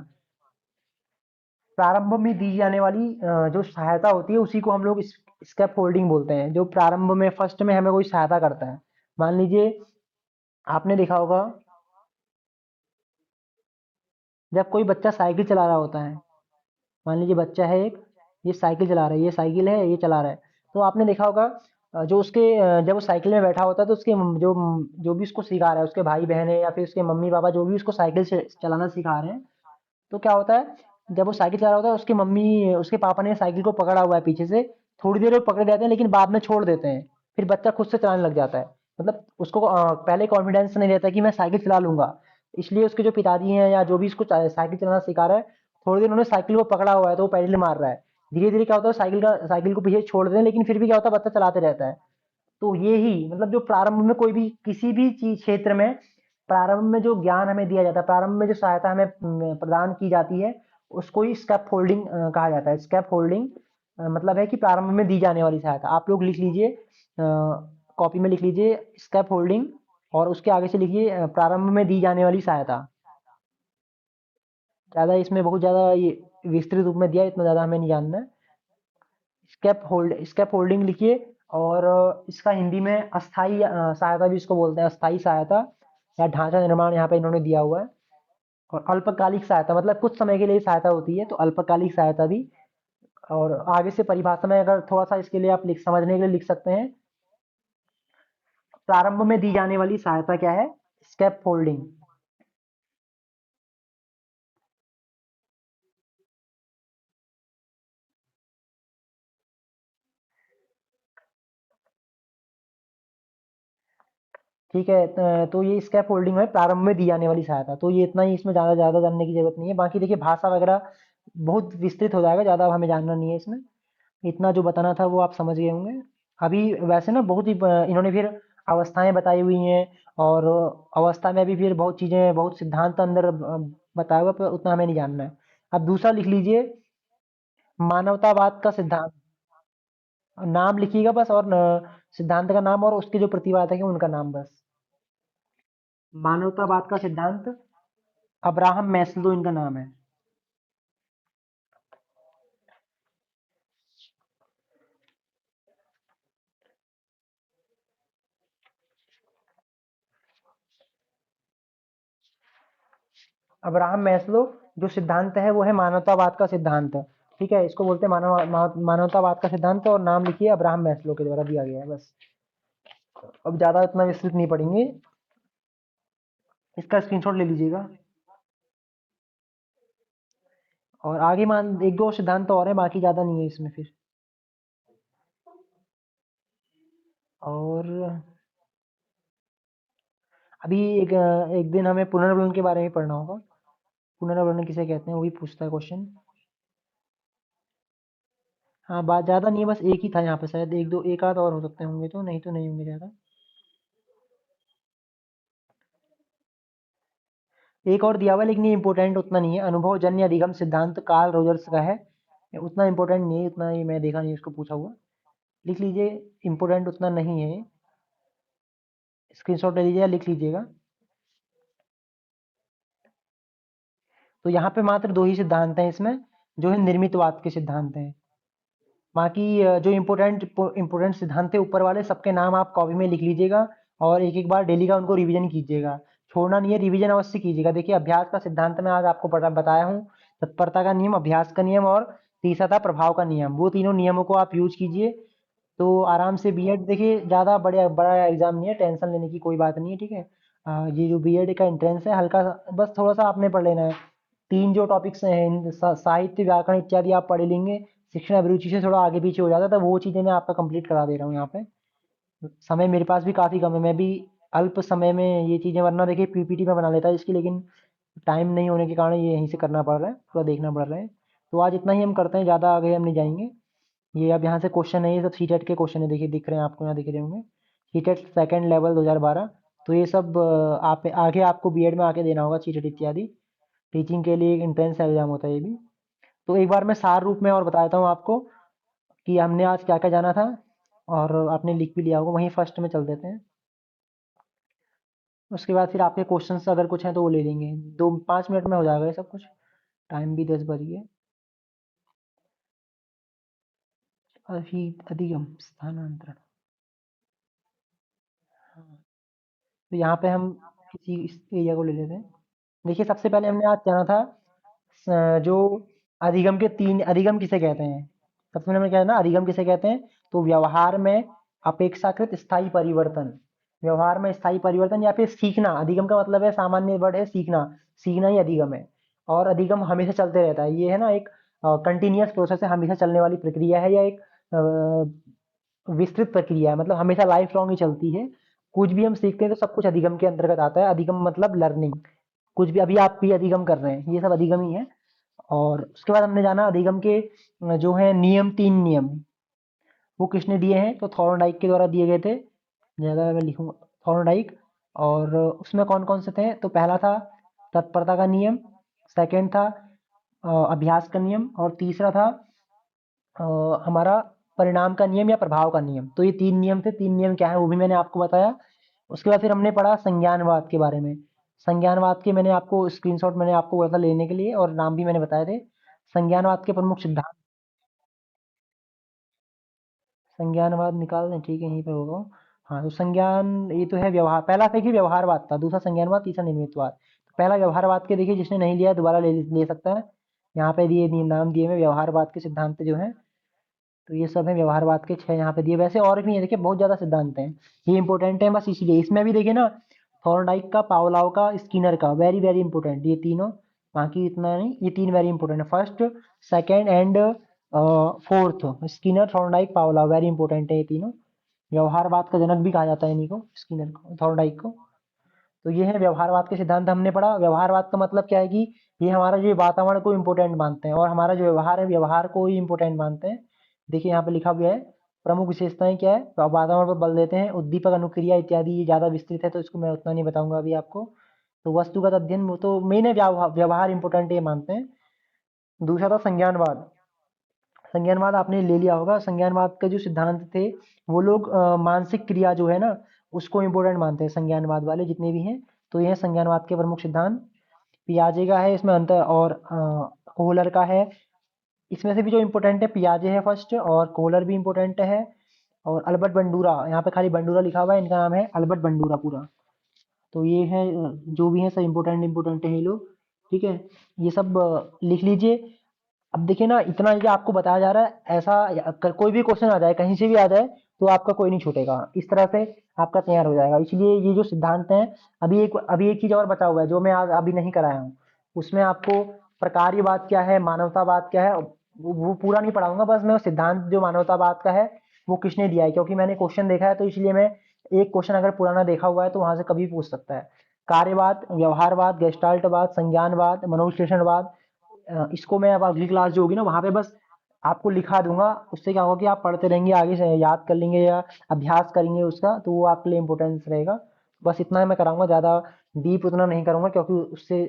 प्रारंभ में दी जाने वाली जो सहायता होती है उसी को हम लोग स्कैप फोल्डिंग बोलते हैं, जो प्रारंभ में फर्स्ट में हमें कोई सहायता करता है। मान लीजिए आपने देखा होगा जब कोई बच्चा साइकिल चला रहा होता है, मान लीजिए बच्चा है एक, ये साइकिल चला रहा है, ये साइकिल है, ये चला रहा है, तो आपने देखा होगा जो उसके जब वो साइकिल में बैठा होता है तो उसके जो जो भी उसको सिखा रहा है, उसके भाई बहन है या फिर उसके मम्मी पापा जो भी उसको साइकिल से चलाना सिखा रहे हैं, तो क्या होता है, जब वो साइकिल चला रहा होता है उसकी मम्मी उसके पापा ने साइकिल को पकड़ा हुआ है पीछे से, थोड़ी देर वो पकड़े रहते हैं लेकिन बाद में छोड़ देते हैं, फिर बच्चा खुद से चलाने लग जाता है। मतलब उसको पहले कॉन्फिडेंस नहीं रहता कि मैं साइकिल चला लूंगा, इसलिए उसके जो पिताजी हैं या जो भी इसको साइकिल चलाना सिखा रहा है, थोड़ी देर उन्होंने साइकिल को पकड़ा हुआ है तो वो पैडल मार रहा है, धीरे धीरे क्या होता है साइकिल को पीछे छोड़ देते हैं, लेकिन फिर भी क्या होता है बच्चा चलाते रहता है। तो ये ही मतलब जो प्रारंभ में कोई भी किसी भी चीज क्षेत्र में प्रारंभ में जो ज्ञान हमें दिया जाता है, प्रारंभ में जो सहायता हमें प्रदान की जाती है, उसको ही स्कैप फोल्डिंग कहा जाता है। स्कैप फोल्डिंग मतलब है कि प्रारंभ में दी जाने वाली सहायता। आप लोग लिख लीजिए, कॉपी में लिख लीजिए स्कैप होल्डिंग, और उसके आगे से लिखिए प्रारंभ में दी जाने वाली सहायता। ज्यादा इसमें बहुत ज्यादा ये विस्तृत रूप में दिया है, इतना ज्यादा हमें नहीं जानना है। स्केप होल्डिंग लिखिए। और इसका हिंदी में अस्थाई सहायता भी इसको बोलते हैं, अस्थाई सहायता या ढांचा निर्माण यहाँ पे इन्होंने दिया हुआ है। और अल्पकालिक सहायता मतलब कुछ समय के लिए सहायता होती है, तो अल्पकालिक सहायता भी। और आगे से परिभाषा में अगर थोड़ा सा इसके लिए आप लिख समझने के लिए लिख सकते हैं, प्रारंभ में दी जाने वाली सहायता क्या है, स्केप फोल्डिंग। ठीक है, तो ये स्कैप होल्डिंग है प्रारंभ में दी जाने वाली सहायता, तो ये इतना ही, इसमें ज़्यादा ज़्यादा जानने की जरूरत नहीं है। बाकी देखिए भाषा वगैरह बहुत विस्तृत हो जाएगा, ज़्यादा हमें जानना नहीं है इसमें। इतना जो बताना था वो आप समझ गए होंगे। अभी वैसे ना बहुत ही इन्होंने फिर अवस्थाएं बताई हुई हैं, और अवस्था में भी फिर बहुत चीज़ें, बहुत सिद्धांत अंदर बताया हुआ, पर उतना हमें नहीं जानना है। अब दूसरा लिख लीजिए, मानवतावाद का सिद्धांत। नाम लिखिएगा बस, और सिद्धांत का नाम और उसके जो प्रतिवादक है उनका नाम बस। मानवतावाद का सिद्धांत, अब्राहम मैस्लो इनका नाम है। अब्राहम मैस्लो, जो सिद्धांत है वो है मानवतावाद का सिद्धांत। ठीक है, इसको बोलते हैं मानवतावाद का सिद्धांत, और नाम लिखिए अब्राहम मैस्लो के द्वारा दिया गया है बस। अब ज्यादा इतना विस्तृत नहीं पढ़ेंगे, इसका स्क्रीनशॉट ले लीजिएगा। और आगे मान एक दो सिद्धांत और है, बाकी ज्यादा नहीं है इसमें फिर। और अभी एक दिन हमें पुनर्वलन के बारे में पढ़ना होगा। पुनर्वलन किसे कहते हैं, वही पूछता है क्वेश्चन। हाँ, बात ज्यादा नहीं है, बस एक ही था यहाँ पे, शायद एक दो एक आध और हो सकते होंगे, तो नहीं, तो नहीं होंगे ज्यादा। एक और दिया हुआ है लेकिन ये इंपॉर्टेंट उतना नहीं है, अनुभवजन्य अधिगम सिद्धांत कार्ल रोजर्स का है। ये उतना इंपॉर्टेंट नहीं है, उतना ही मैं देखा नहीं उसको पूछा हुआ। लिख लीजिए, इंपॉर्टेंट उतना नहीं है। स्क्रीनशॉट ले लीजिए या लिख लीजिएगा। तो यहाँ पे मात्र दो ही सिद्धांत हैं इसमें, जो है निर्मितवाद के सिद्धांत हैं। बाकी जो इम्पोर्टेंट सिद्धांत थे ऊपर वाले, सबके नाम आप कॉपी में लिख लीजिएगा, और एक एक बार डेली का उनको रिवीजन कीजिएगा। छोड़ना नहीं है, रिवीजन अवश्य कीजिएगा। देखिए अभ्यास का सिद्धांत मैं आज आपको बताया हूँ, तत्परता का नियम, अभ्यास का नियम, और तीसरा था प्रभाव का नियम। वो तीनों नियमों को आप यूज कीजिए, तो आराम से बीएड, देखिए ज़्यादा बड़ा बड़ा एग्जाम नहीं है, टेंशन लेने की कोई बात नहीं है। ठीक है, ये जो बीएड का एंट्रेंस है, हल्का बस थोड़ा सा आपने पढ़ लेना है। तीन जो टॉपिक्स हैं, साहित्य, व्याकरण इत्यादि आप पढ़ लेंगे। शिक्षण अभिरुचि से थोड़ा आगे पीछे हो जाता है, तो वो चीज़ें मैं आपका कंप्लीट करा दे रहा हूँ यहाँ पे। समय मेरे पास भी काफ़ी कम है, मैं भी अल्प समय में ये चीज़ें, वरना देखिए पीपीटी में बना लेता है इसकी, लेकिन टाइम नहीं होने के कारण ये यहीं से करना पड़ रहा है, थोड़ा देखना पड़ रहा है। तो आज इतना ही हम करते हैं, ज़्यादा आगे हम नहीं जाएंगे। ये अब यहाँ से क्वेश्चन है, ये सब सीटेट के क्वेश्चन है, देखिए दिख रहे हैं आपको, यहाँ दिख रहे होंगे। CTET second level 2012। तो ये सब आप आगे आपको बीएड में आके देना होगा, सीटेट इत्यादि। टीचिंग के लिए एक एंट्रेंस एग्जाम होता है ये भी। तो एक बार मैं सार रूप में और बता देता हूँ आपको कि हमने आज क्या क्या जाना था, और आपने लिख भी लिया होगा, वहीं फर्स्ट में चल देते हैं। उसके बाद फिर आपके क्वेश्चंस अगर कुछ हैं तो वो ले लेंगे, 2-5 मिनट में हो जाएगा ये सब कुछ। टाइम भी 10 बज गए। अभी अधिगम स्थानांतरण। हाँ, तो यहाँ पे हम किसी इस एरिया को ले लेते हैं। देखिए सबसे पहले हमने आज जाना था जो अधिगम के तीन, अधिगम किसे कहते हैं। सबसे पहले हमने क्या है ना, अधिगम किसे कहते हैं। तो व्यवहार में अपेक्षाकृत स्थायी परिवर्तन, व्यवहार में स्थायी परिवर्तन या फिर सीखना। अधिगम का मतलब है, सामान्य वर्ड है सीखना, सीखना ही अधिगम है। और अधिगम हमेशा चलते रहता है, ये है ना एक कंटिन्यूअस प्रोसेस है, हमेशा चलने वाली प्रक्रिया है, या एक विस्तृत प्रक्रिया है, मतलब हमेशा लाइफ लॉन्ग ही चलती है। कुछ भी हम सीखते हैं तो सब कुछ अधिगम के अंतर्गत आता है। अधिगम मतलब लर्निंग, कुछ भी अभी आप भी अधिगम कर रहे हैं, ये सब अधिगम ही है। और उसके बाद हमने जाना अधिगम के जो है नियम, 3 नियम, वो किसने दिए हैं? तो थॉर्नडाइक के द्वारा दिए गए थे। ज़्यादा मैं लिखूँगा थॉर्नडाइक। और उसमें कौन-कौन से थे? तो पहला था तत्परता का नियम, सेकंड था अभ्यास का नियम, और तीसरा था अ, हमारा परिणाम का नियम या प्रभाव का नियम। तो ये 3 नियम थे। 3 नियम क्या है वो भी मैंने आपको बताया। उसके बाद फिर हमने पढ़ा संज्ञानवाद के बारे में। संज्ञानवाद के मैंने आपको स्क्रीनशॉट मैंने आपको बोला था लेने के लिए, और नाम भी मैंने बताए थे। संज्ञानवाद के प्रमुख सिद्धांत, संज्ञानवाद निकाल दें, ठीक है यहीं पे होगा। हाँ, तो संज्ञान ये तो है व्यवहार, पहला था कि व्यवहारवाद था, दूसरा संज्ञानवाद, तीसरा निर्मितवाद। तो पहला व्यवहारवाद के देखिए, जिसने नहीं लिया दोबारा ले सकता है। यहाँ पे नाम दिए हुए व्यवहारवाद के सिद्धांत जो है, तो ये सब है व्यवहारवाद के 6 यहाँ पे दिए। वैसे और भी है, देखिए बहुत ज़्यादा सिद्धांत हैं, ये इंपॉर्टेंट है बस इसीलिए। इसमें भी देखिए ना, थॉर्नडाइक का, पावलोव का, स्किनर का, वेरी वेरी इंपॉर्टेंट ये तीनों। बाकी इतना नहीं, ये 3 वेरी इंपॉर्टेंट है, first, second and fourth. Skinner, Thorndike, Pavlov, very important है ये तीनों। व्यवहारवाद का जनक भी कहा जाता है इन्हीं को, स्किनर को, थॉर्नडाइक को। तो ये है व्यवहारवाद के सिद्धांत हमने पढ़ा। व्यवहारवाद का मतलब क्या है कि ये हमारा जो वातावरण को इम्पोर्टेंट मानते हैं, और हमारा जो व्यवहार है व्यवहार को ही इम्पोर्टेंट मानते हैं। देखिए यहाँ पे लिखा हुआ है, प्रमुख विशेषताएं क्या है, तो आप वातावरण पर बल देते हैं, उद्दीपक, अनुक्रिया इत्यादि। ये ज़्यादा विस्तृत है तो इसको मैं उतना नहीं बताऊंगा अभी आपको। तो वस्तुगत अध्ययन, वो तो मेन है, व्यवहार इंपॉर्टेंट ये मानते हैं। दूसरा था संज्ञानवाद। संज्ञानवाद आपने ले लिया होगा। संज्ञानवाद के जो सिद्धांत थे, वो लोग मानसिक क्रिया जो है ना, उसको इम्पोर्टेंट मानते हैं संज्ञानवाद वाले जितने भी हैं। तो ये है संज्ञानवाद के प्रमुख सिद्धांत। पियाजे का है इसमें अंतर, और कोहलर का है। इसमें से भी जो इम्पोर्टेंट है, पियाजे है फर्स्ट, और कोहलर भी इम्पोर्टेंट है। और अल्बर्ट बंडूरा, यहाँ पे खाली बंडूरा लिखा हुआ है, इनका नाम है अल्बर्ट बंडूरा पूरा। तो ये है जो भी है सब इम्पोर्टेंट इम्पोर्टेंट है ये लोग, ठीक है। ये सब लिख लीजिए। अब देखिए ना, इतना ये आपको बताया जा रहा है, ऐसा कोई भी क्वेश्चन आ जाए, कहीं से भी आ जाए, तो आपका कोई नहीं छूटेगा, इस तरह से आपका तैयार हो जाएगा। इसलिए ये जो सिद्धांत हैं, अभी एक चीज और बचा हुआ है जो मैं आज अभी नहीं कराया हूँ। उसमें आपको प्रकार्यवाद क्या है, मानवतावाद क्या है, वो पूरा नहीं पढ़ाऊंगा। बस मैं वो सिद्धांत जो मानवतावाद का है, वो किसने दिया है, क्योंकि मैंने क्वेश्चन देखा है, तो इसलिए मैं एक क्वेश्चन अगर पुराना देखा हुआ है तो वहां से कभी पूछ सकता है। कार्यवाद, व्यवहारवाद, गेस्टाल्टवाद, संज्ञानवाद, मनोविश्लेषणवाद, इसको मैं अब अगली क्लास जो होगी ना वहाँ पे बस आपको लिखा दूंगा। उससे क्या होगा कि आप पढ़ते रहेंगे, आगे से याद कर लेंगे या अभ्यास करेंगे उसका, तो वो आपके लिए इम्पोर्टेंस रहेगा। बस इतना मैं कराऊंगा, ज़्यादा डीप उतना नहीं करूंगा, क्योंकि उससे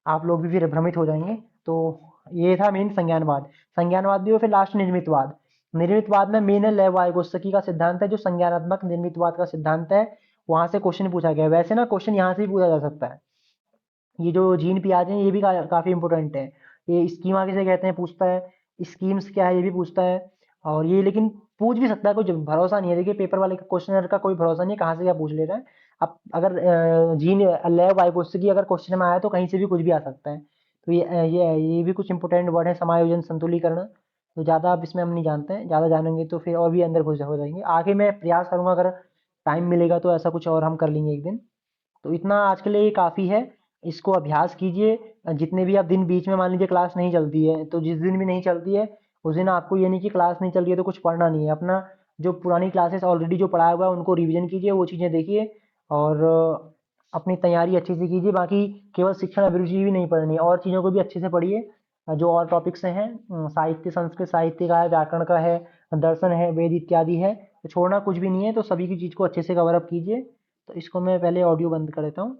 आप लोग भी फिर भ्रमित हो जाएंगे। तो ये था मेन संज्ञानवाद। संज्ञानवाद भी, और फिर लास्ट निर्मितवाद। निर्मितवाद में मेन है लेव वाइगोत्स्की का सिद्धांत है, जो संज्ञानात्मक निर्मितवाद का सिद्धांत है। वहां से क्वेश्चन पूछा गया है। वैसे ना क्वेश्चन यहाँ से भी पूछा जा सकता है। ये जो जीन पियाज है, ये भी काफी इंपॉर्टेंट है। ये स्कीमा किसे कहते हैं पूछता है, स्कीम्स क्या है ये भी पूछता है। और ये लेकिन पूछ भी सकता है, कोई भरोसा नहीं है। देखिए पेपर वाले का, क्वेश्चनर का कोई भरोसा नहीं है, कहाँ से क्या पूछ ले रहा है। अब अगर जीन लैब वाइकोस्की अगर क्वेश्चन में आया तो कहीं से भी कुछ भी आ सकता है। तो ये भी कुछ इंपॉर्टेंट वर्ड है, समायोजन, संतुलीकरण। तो ज़्यादा अब इसमें हम नहीं जानते हैं, ज़्यादा जानेंगे तो फिर और भी अंदर घुस हो जाएंगे। आगे मैं प्रयास करूंगा, अगर टाइम मिलेगा तो ऐसा कुछ और हम कर लेंगे एक दिन। तो इतना आज के लिए काफ़ी है। इसको अभ्यास कीजिए। जितने भी आप दिन बीच में मान लीजिए क्लास नहीं चलती है, तो जिस दिन भी नहीं चलती है उस दिन आपको ये नहीं कि क्लास नहीं चल रही है तो कुछ पढ़ना नहीं है। अपना जो पुरानी क्लासेस ऑलरेडी जो पढ़ाया हुआ है उनको रिवीजन कीजिए, वो चीज़ें देखिए, और अपनी तैयारी अच्छे से कीजिए। बाकी केवल शिक्षण अभिरुचि भी नहीं पढ़नी है, और चीज़ों को भी अच्छे से पढ़िए। जो और टॉपिक्स हैं, साहित्य, संस्कृत साहित्य का है, व्याकरण का है, दर्शन है, वेद इत्यादि है, तो छोड़ना कुछ भी नहीं है। तो सभी की चीज़ को अच्छे से कवर अप कीजिए। तो इसको मैं पहले ऑडियो बंद कर देता हूँ।